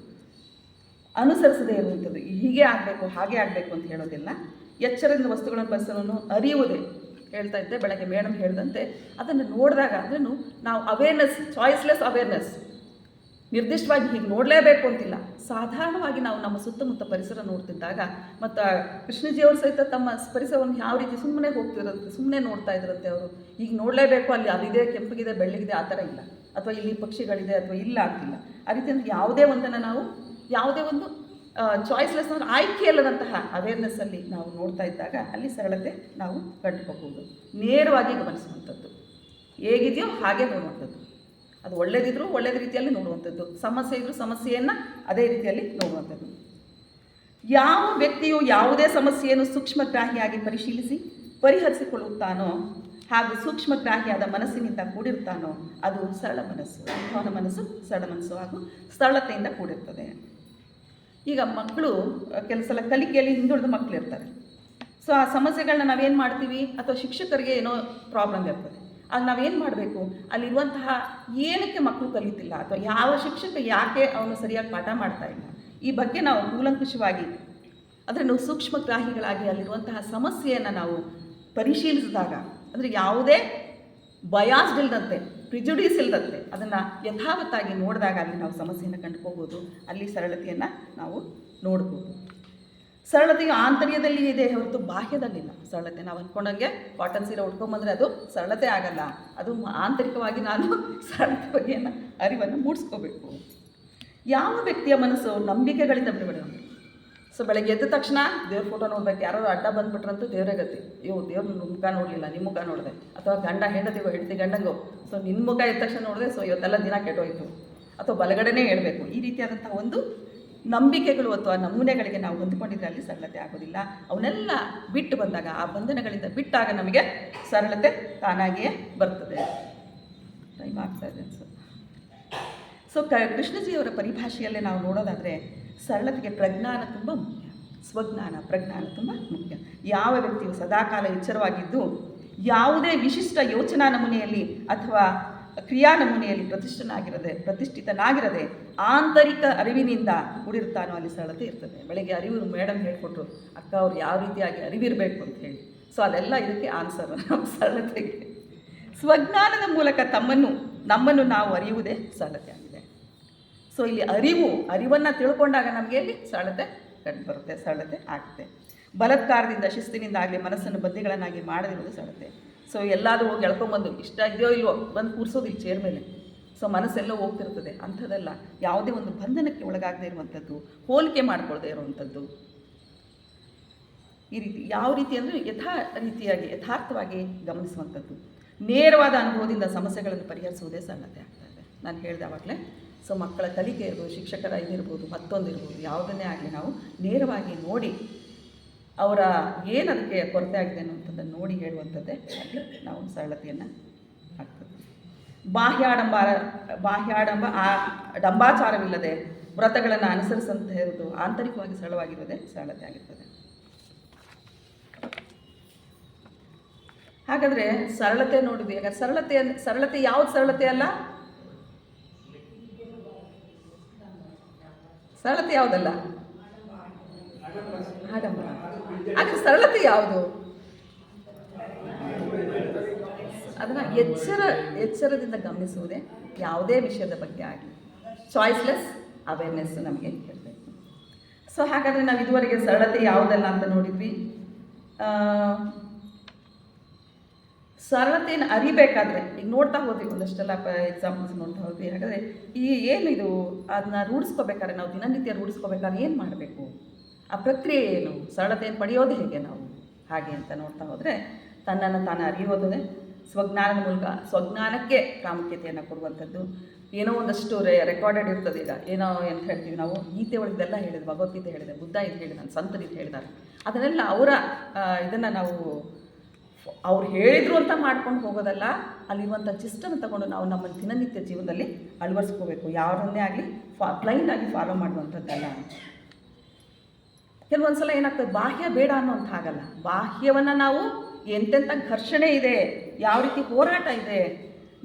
ಅನುಸರಿಸದೇ ಇರುವಂಥದ್ದು, ಹೀಗೆ ಆಗಬೇಕು ಹಾಗೆ ಆಗಬೇಕು ಅಂತ ಹೇಳೋದಿಲ್ಲ. ಎಚ್ಚರದಿಂದ ವಸ್ತುಗಳನ್ನು ಪರಿಸರವನ್ನು ಅರಿಯುವುದೇ ಹೇಳ್ತಾ ಇದ್ದೆ ಬೆಳಗ್ಗೆ ಮೇಡಮ್ ಹೇಳಿದಂತೆ. ಅದನ್ನು ನೋಡಿದಾಗ ಅದನ್ನು ನಾವು ಅವೇರ್ನೆಸ್, ಚಾಯ್ಸ್ಲೆಸ್ ಅವೇರ್ನೆಸ್, ನಿರ್ದಿಷ್ಟವಾಗಿ ಹೀಗೆ ನೋಡಲೇಬೇಕು ಅಂತಿಲ್ಲ. ಸಾಧಾರಣವಾಗಿ ನಾವು ನಮ್ಮ ಸುತ್ತಮುತ್ತ ಪರಿಸರ ನೋಡ್ತಿದ್ದಾಗ, ಮತ್ತು ಕೃಷ್ಣಜಿಯವರು ಸಹಿತ ತಮ್ಮ ಪರಿಸರವನ್ನು ಯಾವ ರೀತಿ ಸುಮ್ಮನೆ ಹೋಗ್ತಿರಂತೆ, ಸುಮ್ಮನೆ ನೋಡ್ತಾ ಇದ್ರಂತೆ. ಅವರು ಈಗ ನೋಡಲೇಬೇಕು, ಅಲ್ಲಿ ಅದಿದೆ, ಕೆಂಪಗಿದೆ, ಬೆಳ್ಳಗಿದೆ, ಆ ಥರ ಇಲ್ಲ, ಅಥವಾ ಇಲ್ಲಿ ಪಕ್ಷಿಗಳಿದೆ ಅಥವಾ ಇಲ್ಲ ಅಂತಿಲ್ಲ. ಆ ರೀತಿ ಅಂದರೆ ಯಾವುದೇ ಒಂದನ್ನು ನಾವು ಯಾವುದೇ ಒಂದು ಚಾಯ್ಸ್ಲೆಸ್ ಅಂದರೆ ಆಯ್ಕೆ ಇಲ್ಲದಂತಹ ಅವೇರ್ನೆಸ್ಸಲ್ಲಿ ನಾವು ನೋಡ್ತಾ ಇದ್ದಾಗ ಅಲ್ಲಿ ಸರಳತೆ ನಾವು ಕಂಡುಕೋಬಹುದು. ನೇರವಾಗಿ ಗಮನಿಸುವಂಥದ್ದು, ಹೇಗಿದೆಯೋ ಹಾಗೆ ನೋಡುವಂಥದ್ದು, ಅದು ಒಳ್ಳೆಯದಿದ್ರೂ ಒಳ್ಳೆಯದ ರೀತಿಯಲ್ಲಿ ನೋಡುವಂಥದ್ದು, ಸಮಸ್ಯೆ ಇದ್ದರೂ ಸಮಸ್ಯೆಯನ್ನು ಅದೇ ರೀತಿಯಲ್ಲಿ ನೋಡುವಂಥದ್ದು. ಯಾವ ವ್ಯಕ್ತಿಯು ಯಾವುದೇ ಸಮಸ್ಯೆಯನ್ನು ಸೂಕ್ಷ್ಮಗ್ರಾಹಿಯಾಗಿ ಪರಿಶೀಲಿಸಿ ಪರಿಹರಿಸಿಕೊಳ್ಳುತ್ತಾನೋ ಹಾಗೂ ಸೂಕ್ಷ್ಮಗ್ರಾಹಿಯಾದ ಮನಸ್ಸಿನಿಂದ ಕೂಡಿರ್ತಾನೋ ಅದು ಸರಳ ಮನಸ್ಸು. ಅವನ ಮನಸ್ಸು ಸರಳ ಮನಸ್ಸು ಹಾಗೂ ಸರಳತೆಯಿಂದ ಕೂಡಿರ್ತದೆ. ಈಗ ಮಕ್ಕಳು ಕೆಲವು ಸಲ ಕಲಿಕೆಯಲ್ಲಿ ಹಿಂದುಳಿದ ಮಕ್ಕಳು ಇರ್ತಾರೆ. ಸೊ ಆ ಸಮಸ್ಯೆಗಳನ್ನ ನಾವೇನು ಮಾಡ್ತೀವಿ, ಅಥವಾ ಶಿಕ್ಷಕರಿಗೆ ಏನೋ ಪ್ರಾಬ್ಲಮ್ ಇರ್ತದೆ, ಆಗ ನಾವೇನು ಮಾಡಬೇಕು, ಅಲ್ಲಿರುವಂತಹ ಏನಕ್ಕೆ ಮಕ್ಕಳು ಕಲಿತಿಲ್ಲ, ಅಥವಾ ಯಾವ ಶಿಕ್ಷಕ ಯಾಕೆ ಅವನು ಸರಿಯಾಗಿ ಪಾಠ ಮಾಡ್ತಾ ಇಲ್ಲ, ಈ ಬಗ್ಗೆ ನಾವು ಕೂಲಂಕುಷವಾಗಿ ಅಂದರೆ ನಾವು ಸೂಕ್ಷ್ಮಗ್ರಾಹಿಗಳಾಗಿ ಅಲ್ಲಿರುವಂತಹ ಸಮಸ್ಯೆಯನ್ನು ನಾವು ಪರಿಶೀಲಿಸಿದಾಗ, ಅಂದರೆ ಯಾವುದೇ ಬಯಾಸ್ಡ್ ಇಲ್ಲದಂತೆ, ಪ್ರಿಜುಡೀಸ್ ಇಲ್ಲದಂತೆ ಅದನ್ನು ಯಥಾವತ್ತಾಗಿ ನೋಡಿದಾಗ ಅಲ್ಲಿ ನಾವು ಸಮಸ್ಯೆಯನ್ನು ಕಂಡುಕೋಬೋದು, ಅಲ್ಲಿ ಸರಳತೆಯನ್ನು ನಾವು ನೋಡ್ಬೋದು. ಸರಳತೆಯು ಆಂತರ್ಯದಲ್ಲಿ ಇದೆ ಹೊರತು ಬಾಹ್ಯದಲ್ಲಿಲ್ಲ. ಸರಳತೆ ನಾವು ಅಂದ್ಕೊಂಡಂಗೆ ಕಾಟನ್ ಸೀರೆ ಉಟ್ಕೊಂಬಂದರೆ ಅದು ಸರಳತೆ ಆಗಲ್ಲ, ಅದು ಆಂತರಿಕವಾಗಿ ನಾನು ಸರಳತೆ ಬಗೆಯನ್ನು ಅರಿವನ್ನು ಮೂಡಿಸ್ಕೋಬೇಕು. ಯಾವ ವ್ಯಕ್ತಿಯ ಮನಸ್ಸು ನಂಬಿಕೆಗಳಿಂದ ಬಿಡುಗಡೆ. ಸೊ ಬೆಳಗ್ಗೆ ಎದ್ದ ತಕ್ಷಣ ದೇವ್ರ ಫೋಟೋ ನೋಡ್ಬೇಕು, ಯಾರೋ ಅಡ್ಡ ಬಂದುಬಿಟ್ರಂತೂ ದೇವರೇ ಗತಿ, ದೇವ್ರ ಮುಖ ನೋಡಲಿಲ್ಲ, ನಿಮ್ಮ ಮುಖ ನೋಡಿದೆ, ಅಥವಾ ಗಂಡ ಹೆಂಡತಿ ಗಂಡಂಗೋ, ಸೊ ನಿನ್ನ ಮುಖ ಎದ್ದ ತಕ್ಷಣ ನೋಡಿದೆ, ಸೊ ಇವತ್ತೆಲ್ಲ ದಿನ ಕೆಟ್ಟೋಯ್ತು, ಅಥವಾ ಬಲಗಡೆನೇ ಹೇಳಬೇಕು. ಈ ರೀತಿಯಾದಂಥ ಒಂದು ನಂಬಿಕೆಗಳು ಅಥವಾ ನಮೂನೆಗಳಿಗೆ ನಾವು ಹೊಂದಿಕೊಂಡಿದ್ರೆ ಅಲ್ಲಿ ಸರಳತೆ ಆಗೋದಿಲ್ಲ. ಅವನ್ನೆಲ್ಲ ಬಿಟ್ಟು ಬಂದಾಗ, ಆ ಬಂಧನಗಳಿಂದ ಬಿಟ್ಟಾಗ ನಮಗೆ ಸರಳತೆ ತಾನಾಗಿಯೇ ಬರ್ತದೆ. ಟೈಮ್ ಆಗ್ತಾಯಿದೆ ಅನ್ಸುತ್ತೆ. ಸೊ ಕೃಷ್ಣಜಿಯವರ ಪರಿಭಾಷೆಯಲ್ಲೇ ನಾವು ನೋಡೋದಾದರೆ ಸರಳತೆಗೆ ಪ್ರಜ್ಞಾನ ತುಂಬ ಮುಖ್ಯ, ಸ್ವಜ್ಞಾನ ಪ್ರಜ್ಞಾನ ತುಂಬ ಮುಖ್ಯ. ಯಾವ ವ್ಯಕ್ತಿಯು ಸದಾಕಾಲ ಎಚ್ಚರವಾಗಿದ್ದು ಯಾವುದೇ ವಿಶಿಷ್ಟ ಯೋಚನಾ ನಮೂನೆಯಲ್ಲಿ ಅಥವಾ ಕ್ರಿಯಾ ನಮೂನೆಯಲ್ಲಿ ಪ್ರತಿಷ್ಠಿತನಾಗಿರದೆ ಆಂತರಿಕ ಅರಿವಿನಿಂದ ಕೂಡಿರ್ತಾನೋ ಅಲ್ಲಿ ಸರಳತೆ ಇರ್ತದೆ. ಬೆಳಗ್ಗೆ ಅರಿವು ಮೇಡಮ್ ಹೇಳ್ಕೊಟ್ರು, ಅಕ್ಕ ಅವ್ರು ಯಾವ ರೀತಿಯಾಗಿ ಅರಿವಿರಬೇಕು ಅಂತ ಹೇಳಿ. ಸೊ ಅದೆಲ್ಲ ಇದಕ್ಕೆ ಆನ್ಸರ್ ನಮ್ಮ ಸರಳತೆಗೆ. ಸ್ವಜ್ಞಾನದ ಮೂಲಕ ನಮ್ಮನ್ನು ನಾವು ಅರಿಯುವುದೇ ಸರಳತೆ ಆಗಿದೆ. ಸೊ ಇಲ್ಲಿ ಅರಿವನ್ನು ತಿಳ್ಕೊಂಡಾಗ ನಮಗೆ ಇಲ್ಲಿ ಸರಳತೆ ಕಂಡುಬರುತ್ತೆ, ಸರಳತೆ ಆಗುತ್ತೆ. ಬಲಾತ್ಕಾರದಿಂದ ಶಿಸ್ತಿನಿಂದ ಆಗಲಿ ಮನಸ್ಸನ್ನು ಬದ್ದಿಗಳನ್ನಾಗಿ ಮಾಡದಿರುವುದು ಸರಳತೆ. ಸೊ ಎಲ್ಲಾದರೂ ಹೋಗಿ ಎಳ್ಕೊಂಬಂದು ಇಷ್ಟ ಇದೆಯೋ ಇಲ್ವೋ ಬಂದು ಕೂರಿಸೋದು ಇಲ್ಲಿ ಚೇರ್ ಮೇಲೆ, ಸೊ ಮನಸ್ಸೆಲ್ಲೋ ಹೋಗ್ತಿರ್ತದೆ. ಅಂಥದ್ದೆಲ್ಲ ಯಾವುದೇ ಒಂದು ಬಂಧನಕ್ಕೆ ಒಳಗಾಗದೇ ಇರುವಂಥದ್ದು, ಹೋಲಿಕೆ ಮಾಡ್ಕೊಳ್ದೇ ಇರುವಂಥದ್ದು. ಈ ರೀತಿ ಯಾವ ರೀತಿ ಅಂದರೆ ಯಥಾರ್ಥವಾಗಿ ಗಮನಿಸುವಂಥದ್ದು. ನೇರವಾದ ಅನುಭವದಿಂದ ಸಮಸ್ಯೆಗಳನ್ನು ಪರಿಹರಿಸುವುದೇ ಸರಳತೆ ಆಗ್ತಾಯಿದೆ. ನಾನು ಹೇಳಿದವಾಗಲೇ. ಸೊ ಮಕ್ಕಳ ಕಲಿಕೆ ಇರ್ಬೋದು, ಶಿಕ್ಷಕರ ಇದಿರ್ಬೋದು, ಮತ್ತೊಂದಿರ್ಬೋದು, ಯಾವುದನ್ನೇ ಆಗಲಿ ನಾವು ನೇರವಾಗಿ ನೋಡಿ ಅವರ ಏನು ಅದಕ್ಕೆ ಕೊರತೆ ಆಗಿದೆ ಅನ್ನುವಂಥದ್ದನ್ನು ನೋಡಿ ಹೇಳುವಂಥದ್ದೇ ಅಲ್ಲಿ ನಾವು ಸರಳತೆಯನ್ನು ಆಗ್ತದೆ. ಡಂಬಾಚಾರವಿಲ್ಲದೆ ವ್ರತಗಳನ್ನು ಅನುಸರಿಸಂತ ಇರೋದು ಆಂತರಿಕವಾಗಿ ಸರಳವಾಗಿರೋದೇ ಸರಳತೆ ಆಗಿರ್ತದೆ. ಹಾಗಾದರೆ ಸರಳತೆ ನೋಡಿದ್ವಿ. ಹಾಗಾದ್ರೆ ಸರಳತೆ ಯಾವುದು ಸರಳತೆ ಅಲ್ಲ? ಸರಳತೆ ಯಾವುದಲ್ಲ? ಆಡಂಬರ. ಆದರೆ ಸರಳತೆ ಯಾವುದು? ಅದನ್ನು ಎಚ್ಚರದಿಂದ ಗಮನಿಸುವುದೇ ಯಾವುದೇ ವಿಷಯದ ಬಗ್ಗೆ ಆಗಲಿ. ಚಾಯ್ಸ್ಲೆಸ್ ಅವೇರ್ನೆಸ್ ನಮಗೆ ಇರಬೇಕು. ಸೊ ಹಾಗಾದರೆ ನಾವು ಇದುವರೆಗೆ ಸರಳತೆ ಯಾವುದಲ್ಲ ಅಂತ ನೋಡಿದ್ವಿ. ಸರಳತೆಯನ್ನು ಅರಿಬೇಕಾದ್ರೆ ಈಗ ನೋಡ್ತಾ ಹೋದ್ವಿ, ಒಂದಷ್ಟೆಲ್ಲ ಎಕ್ಸಾಂಪಲ್ಸ್ ನೋಡ್ತಾ ಹೋದ್ವಿ. ಹಾಗಾದರೆ ಏನಿದು ಅದನ್ನ ರೂಢಿಸ್ಕೋಬೇಕಾದ್ರೆ, ನಾವು ದಿನನಿತ್ಯ ರೂಢಿಸ್ಕೋಬೇಕಾದ್ರೆ ಏನು ಮಾಡಬೇಕು, ಆ ಪ್ರಕ್ರಿಯೆ ಏನು, ಸರಳತೆಯನ್ನು ಪಡೆಯೋದು ಹೇಗೆ ನಾವು ಹಾಗೆ ಅಂತ ನೋಡ್ತಾ ಹೋದರೆ ತನ್ನನ್ನು ತಾನು ಅರಿಯೋದೇ ಸ್ವಜ್ಞಾನದ ಮೂಲಕ. ಸ್ವಜ್ಞಾನಕ್ಕೆ ಪ್ರಾಮುಖ್ಯತೆಯನ್ನು ಕೊಡುವಂಥದ್ದು. ಏನೋ ಒಂದಷ್ಟು ರೆಕಾರ್ಡೆಡ್ ಇರ್ತದೆ. ಈಗ ಏನೋ ಅಂತ ಹೇಳ್ತೀವಿ ನಾವು, ಗೀತೆ ಒಳಗೆಲ್ಲ ಹೇಳಿದೆ, ಭಗವದ್ಗೀತೆ ಹೇಳಿದೆ, ಬುದ್ಧ ಇದು ಹೇಳಿದ, ಸಂತರು ಇದು ಹೇಳಿದ್ದಾರೆ. ಅದನ್ನೆಲ್ಲ ಅವರ ಇದನ್ನು ನಾವು ಅವ್ರು ಹೇಳಿದರು ಅಂತ ಮಾಡ್ಕೊಂಡು ಹೋಗೋದಲ್ಲ, ಅಲ್ಲಿರುವಂಥ ಜಿಸ್ಟನ್ನು ತಗೊಂಡು ನಾವು ನಮ್ಮ ದಿನನಿತ್ಯ ಜೀವನದಲ್ಲಿ ಅಳವಡಿಸ್ಕೋಬೇಕು. ಯಾರನ್ನೇ ಆಗಲಿ ಬ್ಲೈಂಡ್ ಆಗಿ ಫಾಲೋ ಮಾಡುವಂಥದ್ದಲ್ಲ. ಕೆಲವೊಂದು ಸಲ ಏನಾಗ್ತದೆ, ಬಾಹ್ಯ ಬೇಡ ಅನ್ನೋಂಥ ಆಗಲ್ಲ. ಬಾಹ್ಯವನ್ನು ನಾವು ಎಂತೆಂಥ ಘರ್ಷಣೆ ಇದೆ, ಯಾವ ರೀತಿ ಹೋರಾಟ ಇದೆ,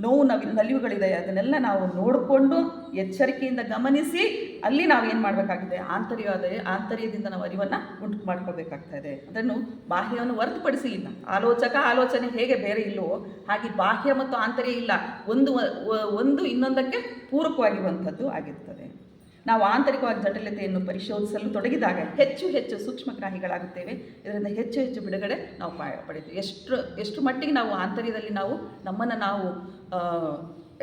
ನೋವು ನಲಿವುಗಳಿದೆ, ಅದನ್ನೆಲ್ಲ ನಾವು ನೋಡಿಕೊಂಡು ಎಚ್ಚರಿಕೆಯಿಂದ ಗಮನಿಸಿ ಅಲ್ಲಿ ನಾವೇನು ಮಾಡಬೇಕಾಗಿದೆ, ಆಂತರ್ಯದಿಂದ ನಾವು ಅರಿವನ್ನು ಉಂಟು ಮಾಡ್ಕೋಬೇಕಾಗ್ತಾ ಇದೆ. ಅದನ್ನು ಬಾಹ್ಯವನ್ನು ಹೊರತುಪಡಿಸಿ ಇಲ್ಲ. ಆಲೋಚನೆ ಹೇಗೆ ಬೇರೆ ಇಲ್ಲವೋ ಹಾಗೆ ಬಾಹ್ಯ ಮತ್ತು ಆಂತರ್ಯ ಇಲ್ಲ, ಒಂದು ಇನ್ನೊಂದಕ್ಕೆ ಪೂರಕವಾಗಿರುವಂಥದ್ದು ಆಗಿರ್ತದೆ. ನಾವು ಆಂತರಿಕವಾಗಿ ಜಟಿಲತೆಯನ್ನು ಪರಿಶೋಧಿಸಲು ತೊಡಗಿದಾಗ ಹೆಚ್ಚು ಸೂಕ್ಷ್ಮಗ್ರಾಹಿಗಳಾಗುತ್ತೇವೆ. ಇದರಿಂದ ಹೆಚ್ಚು ಬಿಡುಗಡೆ ನಾವು ಪಡಿತೀವಿ. ಎಷ್ಟು ಮಟ್ಟಿಗೆ ನಾವು ಆಂತರ್ಯದಲ್ಲಿ ನಾವು ನಮ್ಮನ್ನು ನಾವು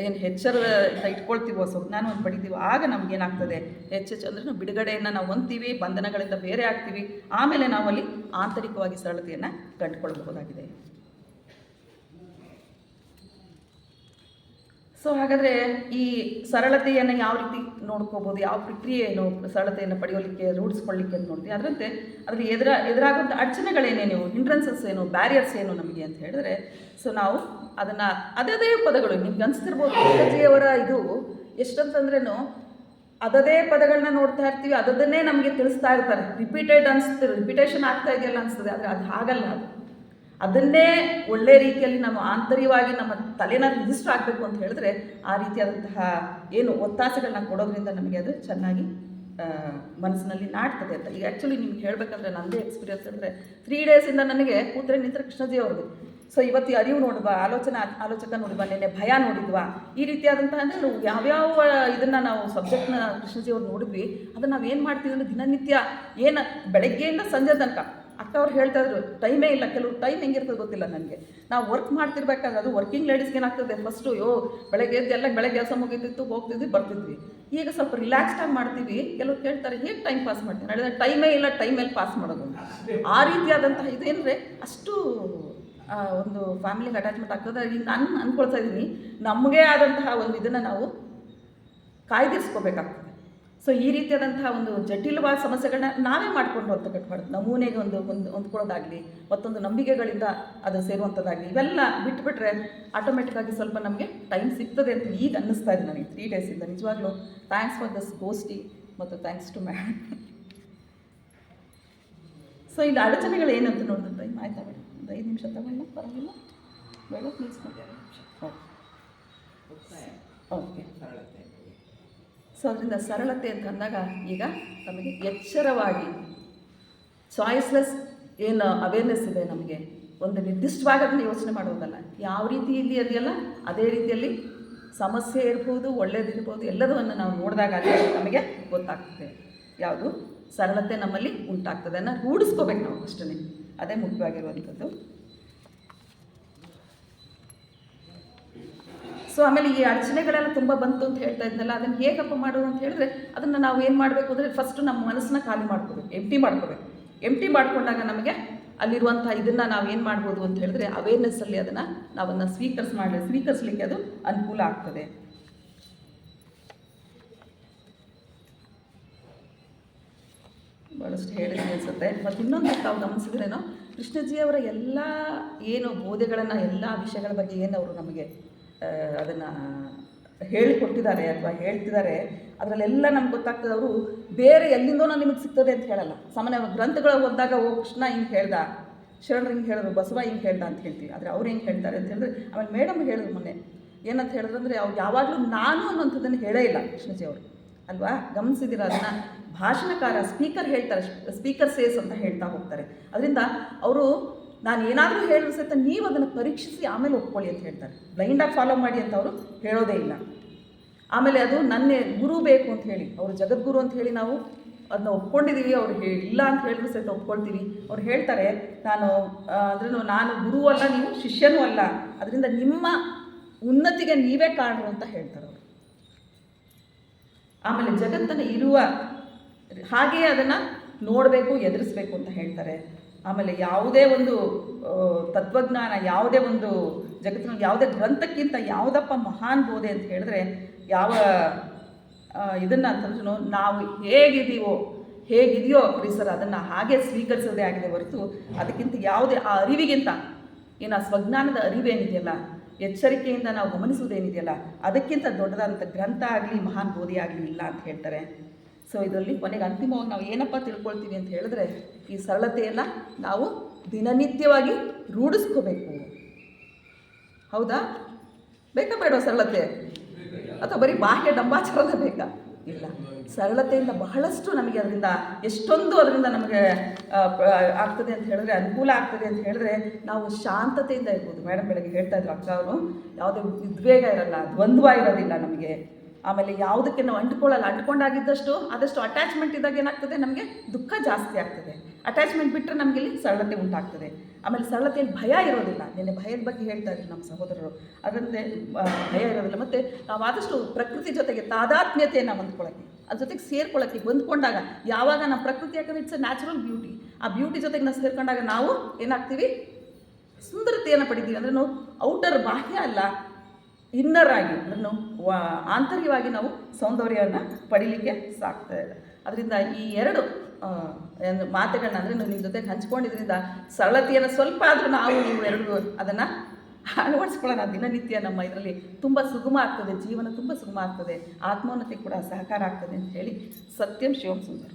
ಏನು ಎಚ್ಚರದಿಂದ ಇಟ್ಕೊಳ್ತೀವೋ, ಸ್ವಜ್ಞಾನವನ್ನು ಪಡಿತೀವೋ, ಆಗ ನಮಗೇನಾಗ್ತದೆ, ಹೆಚ್ಚು ಅಂದರೆ ನಾವು ಬಿಡುಗಡೆಯನ್ನು ನಾವು ಹೊಂದ್ತೀವಿ, ಬಂಧನಗಳಿಂದ ಬೇರೆ ಆಗ್ತೀವಿ. ಆಮೇಲೆ ನಾವಲ್ಲಿ ಆಂತರಿಕವಾಗಿ ಸರಳತೆಯನ್ನು ಕಂಡುಕೊಳ್ಬಹುದಾಗಿದೆ. ಸೊ ಹಾಗಾದರೆ ಈ ಸರಳತೆಯನ್ನು ಯಾವ ರೀತಿ ನೋಡ್ಕೋಬೋದು, ಯಾವ ಪ್ರಕ್ರಿಯೆ ಏನು ಸರಳತೆಯನ್ನು ಪಡೆಯೋಲಿಕ್ಕೆ ರೂಢಿಸ್ಕೊಳ್ಳಿಕ್ಕೆ ಅಂತ ನೋಡ್ತೀವಿ. ಅದರಂತೆ ಅದರಲ್ಲಿ ಎದುರಾಗುವಂಥ ಅಡಚಣೆಗಳೇನೇನು, ಹಿಂಡ್ರೆನ್ಸಸ್ ಏನು, ಬ್ಯಾರಿಯರ್ಸ್ ಏನು ನಮಗೆ ಅಂತ ಹೇಳಿದ್ರೆ, ಸೊ ನಾವು ಅದನ್ನು ಅದೇ ಪದಗಳು ನಿಮ್ಗೆ ಅನಿಸ್ತಿರ್ಬೋದು. ಕೃಷ್ಣಜಿಯವರ ಇದು ಎಷ್ಟಂತಂದ್ರೇನು ಅದೇ ಪದಗಳನ್ನ ನೋಡ್ತಾ ಇರ್ತೀವಿ, ಅದನ್ನೇ ನಮಗೆ ತಿಳಿಸ್ತಾ ಇರ್ತಾರೆ. ರಿಪಿಟೇಷನ್ ಆಗ್ತಾ ಇದೆಯಲ್ಲ ಅನಿಸ್ತದೆ, ಆದರೆ ಅದು ಹಾಗಲ್ಲ. ಅದನ್ನೇ ಒಳ್ಳೆ ರೀತಿಯಲ್ಲಿ ನಾವು ಆಂತರ್ಯವಾಗಿ ನಮ್ಮ ತಲೆನ ರಿಜಿಸ್ಟರ್ ಆಗಬೇಕು ಅಂತ ಹೇಳಿದ್ರೆ ಆ ರೀತಿಯಾದಂತಹ ಏನು ಒತ್ತಾಸೆಗಳನ್ನ ಕೊಡೋದ್ರಿಂದ ನಮಗೆ ಅದು ಚೆನ್ನಾಗಿ ಮನಸ್ಸಿನಲ್ಲಿ ನಾಡ್ತದೆ ಅಂತ. ಈಗ ಆ್ಯಕ್ಚುಲಿ ನಿಮ್ಗೆ ಹೇಳಬೇಕಂದ್ರೆ ನನ್ನದೇ ಎಕ್ಸ್ಪೀರಿಯನ್ಸ್ ಅಂದರೆ 3 ಡೇಸಿಂದ ನನಗೆ ಕೂತ್ರೆ ನಿಂತರೆ ಕೃಷ್ಣಜಿ ಅವ್ರದ್ದು. ಸೊ ಇವತ್ತು ಅರಿವು ನೋಡಿದ್ವಾ, ಆಲೋಚಕ ನೋಡಿದ್ವಾ, ನಿನ್ನೆ ಭಯ ನೋಡಿದ್ವಾ, ಈ ರೀತಿಯಾದಂತಹ ಅಂದರೆ ನಾವು ಯಾವ್ಯಾವ ಇದನ್ನು ನಾವು ಸಬ್ಜೆಕ್ಟ್ನ ಕೃಷ್ಣಜಿ ಅವ್ರು ನೋಡಿದ್ವಿ, ಅದನ್ನು ನಾವು ಏನು ಮಾಡ್ತೀವಿ ಅಂದರೆ ದಿನನಿತ್ಯ ಏನು ಬೆಳಗ್ಗೆಯಿಂದ ಸಂಜೆ ತನಕ ಅಕ್ಕ ಅವ್ರು ಹೇಳ್ತಾ ಇದ್ರು, ಟೈಮೇ ಇಲ್ಲ. ಕೆಲವರು ಟೈಮ್ ಹೆಂಗಿರ್ತದೆ ಗೊತ್ತಿಲ್ಲ ನನಗೆ. ನಾವು ವರ್ಕ್ ಮಾಡ್ತಿರ್ಬೇಕಾದ್ರೆ ಅದು ವರ್ಕಿಂಗ್ ಲೇಡೀಸ್ಗೆ ಏನಾಗ್ತದೆ, ಫಸ್ಟು ಬೆಳಗ್ಗೆ ಎದ್ದು ಬೆಳಗ್ಗೆ ಕೆಲಸ ಮುಗಿತಿತ್ತು, ಹೋಗ್ತಿದ್ವಿ ಬರ್ತಿದ್ವಿ. ಈಗ ಸ್ವಲ್ಪ ರಿಲ್ಯಾಕ್ಸ್ಡಾಗಿ ಮಾಡ್ತೀವಿ. ಕೆಲವ್ರು ಕೇಳ್ತಾರೆ ಹೇಗೆ ಟೈಮ್ ಪಾಸ್ ಮಾಡ್ತೀನಿ, ಹೇಳಿದ್ರೆ ಟೈಮೇ ಇಲ್ಲ, ಟೈಮಲ್ಲಿ ಪಾಸ್ ಮಾಡೋದು. ಆ ರೀತಿಯಾದಂತಹ ಇದೇನಂದರೆ ಅಷ್ಟು ಒಂದು ಫ್ಯಾಮಿಲಿಗೆ ಅಟ್ಯಾಚ್ಮೆಂಟ್ ಆಗ್ತದೆ. ಈಗ ನಾನು ಅಂದ್ಕೊಳ್ತಾ ಇದ್ದೀನಿ, ನಮಗೆ ಆದಂತಹ ಒಂದು ಇದನ್ನು ನಾವು ಕಾಯ್ದಿರಿಸ್ಕೋಬೇಕಾಗ್ತದೆ. ಸೊ ಈ ರೀತಿಯಾದಂತಹ ಒಂದು ಜಟಿಲವಾದ ಸಮಸ್ಯೆಗಳನ್ನ ನಾವೇ ಮಾಡಿಕೊಂಡು ಅಂತ ಕಟ್ಬಾರ್ದು. ನಮೂನೆಗೆ ಹೊಂದ್ಕೊಳ್ಳೋದಾಗಲಿ, ಮತ್ತೊಂದು ನಂಬಿಕೆಗಳಿಂದ ಅದು ಸೇರುವಂಥದ್ದಾಗಲಿ, ಇವೆಲ್ಲ ಬಿಟ್ಟುಬಿಟ್ರೆ ಆಟೋಮೆಟಿಕ್ಕಾಗಿ ಸ್ವಲ್ಪ ನಮಗೆ ಟೈಮ್ ಸಿಗ್ತದೆ ಅಂತ ಈಗ ಅನ್ನಿಸ್ತಾ ಇದೆ ನನಗೆ 3 ಡೇಸಿಂದ. ನಿಜವಾಗ್ಲೂ ಥ್ಯಾಂಕ್ಸ್ ಫಾರ್ ದಿಸ್ ಗೋಷ್ಠಿ ಮತ್ತು ಥ್ಯಾಂಕ್ಸ್ ಟು ಮ್ಯಾಮ್. ಸೊ ಇಲ್ಲಿ ಅಡಚಣೆಗಳು ಏನಂತ ನೋಡಿದ್ರೆ, ಟೈಮ್ ಆಯ್ತಾ ಮೇಡಮ್, ಒಂದು 5 ನಿಮಿಷ ತಗೊಳ್ಳ, ಪರವಾಗಿಲ್ಲ ಬೇಡ ಪ್ಲೀಸ್. ಓಕೆ. ಸೊ ಅದರಿಂದ ಸರಳತೆ ಅಂತ ಅಂದಾಗ ಈಗ ನಮಗೆ ಎಚ್ಚರವಾಗಿ ಚಾಯ್ಸ್ಲೆಸ್ ಏನು ಅವೇರ್ನೆಸ್ ಇದೆ ನಮಗೆ, ಒಂದು ನಿರ್ದಿಷ್ಟವಾಗಿ ಅದನ್ನು ಯೋಚನೆ ಮಾಡೋದಲ್ಲ, ಯಾವ ರೀತಿ ಇಲ್ಲಿ ಅದೆಯಲ್ಲ ಅದೇ ರೀತಿಯಲ್ಲಿ ಸಮಸ್ಯೆ ಇರ್ಬೋದು, ಒಳ್ಳೇದಿರ್ಬೋದು, ಎಲ್ಲದನ್ನು ನಾವು ನೋಡಿದಾಗ ನಮಗೆ ಗೊತ್ತಾಗ್ತದೆ ಯಾವುದು ಸರಳತೆ ನಮ್ಮಲ್ಲಿ ಉಂಟಾಗ್ತದೆ. ಅದನ್ನು ರೂಢಿಸ್ಕೋಬೇಕು ನಾವು ಅಷ್ಟೇ, ಅದೇ ಮುಖ್ಯವಾಗಿರುವಂಥದ್ದು. ಸೊ ಆಮೇಲೆ ಈ ಅಡಚಣೆಗಳೆಲ್ಲ ತುಂಬ ಬಂತು ಅಂತ ಹೇಳ್ತಾ ಇದ್ನಲ್ಲ, ಅದನ್ನು ಹೇಗಪ್ಪ ಮಾಡೋದು ಅಂತ ಹೇಳಿದ್ರೆ, ಅದನ್ನು ನಾವು ಏನು ಮಾಡಬೇಕು ಅಂದರೆ ಫಸ್ಟು ನಮ್ಮ ಮನಸ್ಸನ್ನ ಖಾಲಿ ಮಾಡ್ಕೋಬೇಕು, ಎಂಟಿ ಮಾಡ್ಕೊಂಡಾಗ ನಮಗೆ ಅಲ್ಲಿರುವಂಥ ಇದನ್ನು ನಾವು ಏನು ಮಾಡ್ಬೋದು ಅಂತ ಹೇಳಿದ್ರೆ ಅವೇರ್ನೆಸ್ಸಲ್ಲಿ ಅದನ್ನು ಸ್ವೀಕರಿಸಲಿಕ್ಕೆ ಅದು ಅನುಕೂಲ ಆಗ್ತದೆ. ಭಾಳಷ್ಟು ಹೇಳಿದ್ರೆ ಅನಿಸುತ್ತೆ. ಮತ್ತು ಇನ್ನೊಂದು ತಾವು ಗಮನಿಸಿದ್ರೇನೋ, ಕೃಷ್ಣಜಿಯವರ ಎಲ್ಲ ಏನು ಬೋಧೆಗಳನ್ನು, ಎಲ್ಲ ವಿಷಯಗಳ ಬಗ್ಗೆ ಏನು ಅವರು ನಮಗೆ ಅದನ್ನು ಹೇಳಿಕೊಟ್ಟಿದ್ದಾರೆ ಅಥವಾ ಹೇಳ್ತಿದ್ದಾರೆ, ಅದರಲ್ಲೆಲ್ಲ ನಮ್ಗೆ ಗೊತ್ತಾಗ್ತದೆ. ಅವರು ಬೇರೆ ಎಲ್ಲಿಂದೋ ನಿಮಗೆ ಸಿಗ್ತದೆ ಅಂತ ಹೇಳಲ್ಲ. ಸಾಮಾನ್ಯ ಗ್ರಂಥಗಳು ಓದಿದಾಗ ಕೃಷ್ಣ ಹಿಂಗೆ ಹೇಳ್ದ, ಶರಣರು ಹಿಂಗೆ ಹೇಳಿದ್ರು, ಬಸವ ಹಿಂಗೆ ಹೇಳ್ದ ಅಂತ ಹೇಳ್ತೀವಿ. ಆದರೆ ಅವ್ರು ಹೆಂಗೆ ಹೇಳ್ತಾರೆ ಅಂತ ಹೇಳಿದ್ರೆ, ಆಮೇಲೆ ಮೇಡಮ್ ಹೇಳಿದ್ರು ಮೊನ್ನೆ ಏನಂತ ಹೇಳಿದ್ರು ಅಂದರೆ, ಅವ್ರು ಯಾವಾಗಲೂ ನಾನು ಅನ್ನೋಂಥದ್ದನ್ನು ಹೇಳೇ ಇಲ್ಲ ಕೃಷ್ಣಜಿ ಅವರು, ಅಲ್ವಾ? ಗಮನಿಸಿದ್ದೀರ ಅದನ್ನು? ಭಾಷಣಕಾರ ಸ್ಪೀಕರ್ ಹೇಳ್ತಾರೆ, ಸ್ಪೀಕರ್ ಸೇಸ್ ಅಂತ ಹೇಳ್ತಾ ಹೋಗ್ತಾರೆ. ಅದರಿಂದ ಅವರು ನಾನು ಏನಾದರೂ ಹೇಳಿದ್ರು ಸಹಿತ ನೀವು ಅದನ್ನು ಪರೀಕ್ಷಿಸಿ ಆಮೇಲೆ ಒಪ್ಕೊಳ್ಳಿ ಅಂತ ಹೇಳ್ತಾರೆ. ಬ್ಲೈಂಡಾಗಿ ಫಾಲೋ ಮಾಡಿ ಅಂತ ಅವರು ಹೇಳೋದೇ ಇಲ್ಲ. ಆಮೇಲೆ ಅದು ನನ್ನ ಗುರು ಬೇಕು ಅಂತ ಹೇಳಿ, ಅವರು ಜಗದ್ಗುರು ಅಂತ ಹೇಳಿ ನಾವು ಅದನ್ನ ಒಪ್ಕೊಂಡಿದ್ದೀವಿ. ಅವ್ರು ಇಲ್ಲ ಅಂತ ಹೇಳಿದ್ರು ಸಹಿತ ಒಪ್ಕೊಳ್ತೀವಿ. ಅವ್ರು ಹೇಳ್ತಾರೆ, ನಾನು ಗುರು ಅಲ್ಲ, ನೀವು ಶಿಷ್ಯನೂ ಅಲ್ಲ, ಅದರಿಂದ ನಿಮ್ಮ ಉನ್ನತಿಗೆ ನೀವೇ ಕಾರಣರು ಅಂತ ಹೇಳ್ತಾರೆ ಅವರು. ಆಮೇಲೆ ಜಗತ್ತನ್ನು ಇರುವ ಹಾಗೆಯೇ ಅದನ್ನು ನೋಡಬೇಕು, ಎದುರಿಸಬೇಕು ಅಂತ ಹೇಳ್ತಾರೆ. ಆಮೇಲೆ ಯಾವುದೇ ಒಂದು ತತ್ವಜ್ಞಾನ, ಯಾವುದೇ ಒಂದು ಜಗತ್ತಿನಲ್ಲಿ ಯಾವುದೇ ಗ್ರಂಥಕ್ಕಿಂತ ಯಾವುದಪ್ಪ ಮಹಾನ್ ಬೋಧೆ ಅಂತ ಹೇಳಿದ್ರೆ, ಯಾವ ಇದನ್ನು ಅಂತಂದ್ರೂ ನಾವು ಹೇಗಿದೆಯೋ ಪರಿಸರ ಅದನ್ನು ಹಾಗೆ ಸ್ವೀಕರಿಸೋದೇ ಆಗಿದೆ ಹೊರತು ಅದಕ್ಕಿಂತ ಯಾವುದೇ ಆ ಅರಿವಿಗಿಂತ ಏನು ಆ ಸ್ವಜ್ಞಾನದ ಅರಿವೇನಿದೆಯಲ್ಲ, ಎಚ್ಚರಿಕೆಯಿಂದ ನಾವು ಗಮನಿಸುವುದೇನಿದೆಯಲ್ಲ, ಅದಕ್ಕಿಂತ ದೊಡ್ಡದಾದಂಥ ಗ್ರಂಥ ಆಗಲಿ, ಮಹಾನ್ ಬೋಧೆ ಆಗಲಿ ಇಲ್ಲ ಅಂತ ಹೇಳ್ತಾರೆ. ಸೊ ಇದರಲ್ಲಿ ಕೊನೆಗೆ ಅಂತಿಮವಾಗಿ ನಾವು ಏನಪ್ಪ ತಿಳ್ಕೊಳ್ತೀವಿ ಅಂತ ಹೇಳಿದ್ರೆ, ಈ ಸರಳತೆಯನ್ನು ನಾವು ದಿನನಿತ್ಯವಾಗಿ ರೂಢಿಸ್ಕೋಬೇಕು. ಹೌದಾ? ಬೇಕಾ ಬೇಡ ಸರಳತೆ? ಅಥವಾ ಬರೀ ಬಾಹ್ಯ ಡಂಬಾಚಾರದ ಬೇಕಾ? ಇಲ್ಲ, ಸರಳತೆಯಿಂದ ಬಹಳಷ್ಟು ನಮಗೆ ಅದರಿಂದ ಎಷ್ಟೊಂದು ಅದರಿಂದ ನಮಗೆ ಆಗ್ತದೆ ಅಂತ ಹೇಳಿದ್ರೆ, ಅನುಕೂಲ ಆಗ್ತದೆ ಅಂತ ಹೇಳಿದ್ರೆ, ನಾವು ಶಾಂತತೆಯಿಂದ ಇರ್ಬೋದು. ಮೇಡಮ್ ಬೆಳಗ್ಗೆ ಹೇಳ್ತಾ ಇದ್ರು ಅಕ್ಕ ಅವರು, ಯಾವುದೇ ಉದ್ವೇಗ ಇರಲ್ಲ, ದ್ವಂದ್ವ ಇರೋದಿಲ್ಲ ನಮಗೆ. ಆಮೇಲೆ ಯಾವುದಕ್ಕೆ ನಾವು ಅಂಟ್ಕೊಂಡಾಗಿದ್ದಷ್ಟು ಆದಷ್ಟು ಅಟ್ಯಾಚ್ಮೆಂಟ್ ಇದ್ದಾಗ ಏನಾಗ್ತದೆ, ನಮಗೆ ದುಃಖ ಜಾಸ್ತಿ ಆಗ್ತದೆ. ಅಟ್ಯಾಚ್ಮೆಂಟ್ ಬಿಟ್ಟರೆ ನಮಗೆ ಇಲ್ಲಿ ಸರಳತೆ ಉಂಟಾಗ್ತದೆ. ಆಮೇಲೆ ಸರಳತೆಯಲ್ಲಿ ಭಯ ಇರೋದಿಲ್ಲ. ನಿನ್ನೆ ಭಯದ ಬಗ್ಗೆ ಹೇಳ್ತಾ ಇದ್ರು ನಮ್ಮ ಸಹೋದರರು, ಅದರಂತೆ ಭಯ ಇರೋದಿಲ್ಲ. ಮತ್ತು ನಾವು ಆದಷ್ಟು ಪ್ರಕೃತಿ ಜೊತೆಗೆ ತಾದಾತ್ಮ್ಯತೆಯನ್ನು ಹೊಂದ್ಕೊಳ್ಳೋಕ್ಕೆ, ಅದ್ರ ಜೊತೆಗೆ ಸೇರ್ಕೊಳ್ಳೋಕ್ಕೆ, ಹೊಂದ್ಕೊಂಡಾಗ ಯಾವಾಗ ನಮ್ಮ ಪ್ರಕೃತಿ, ಯಾಕಂದರೆ ಇಟ್ಸ್ ಅ ನ್ಯಾಚುರಲ್ ಬ್ಯೂಟಿ, ಆ ಬ್ಯೂಟಿ ಜೊತೆಗೆ ನಾವು ಸೇರ್ಕೊಂಡಾಗ ನಾವು ಏನಾಗ್ತೀವಿ, ಸುಂದರತೆಯನ್ನು ಪಡಿತೀವಿ. ಅಂದರೆ ನಾವು ಔಟರ್ ಬಾಹ್ಯ ಅಲ್ಲ, ಇನ್ನರ್ ಆಗಿ ಅಂದರೆ ನಾವು ಆಂತರ್ಯವಾಗಿ ನಾವು ಸೌಂದರ್ಯವನ್ನು ಪಡೀಲಿಕ್ಕೆ ಸಾಕ್ತಾ ಇದೆ. ಅದರಿಂದ ಈ ಎರಡು ಮಾತುಗಳನ್ನ ಅಂದರೆ ನೀವು ನಿಮ್ಮ ಜೊತೆಗೆ ಹಂಚ್ಕೊಂಡಿದ್ರಿಂದ ಸರಳತೆಯನ್ನು ಸ್ವಲ್ಪ ಆದರೂ ನೀವು ಎರಡು ಅದನ್ನು ಅಳವಡಿಸ್ಕೊಳ್ಳೋಣ. ದಿನನಿತ್ಯ ನಮ್ಮ ಇದರಲ್ಲಿ ತುಂಬ ಸುಗಮ ಆಗ್ತದೆ, ಜೀವನ ತುಂಬ ಸುಗಮ ಆಗ್ತದೆ, ಆತ್ಮೋನ್ನತಿ ಕೂಡ ಸಹಕಾರ ಆಗ್ತದೆ ಅಂತ ಹೇಳಿ. ಸತ್ಯಂ ಶಿವಂ ಸುಂದರ.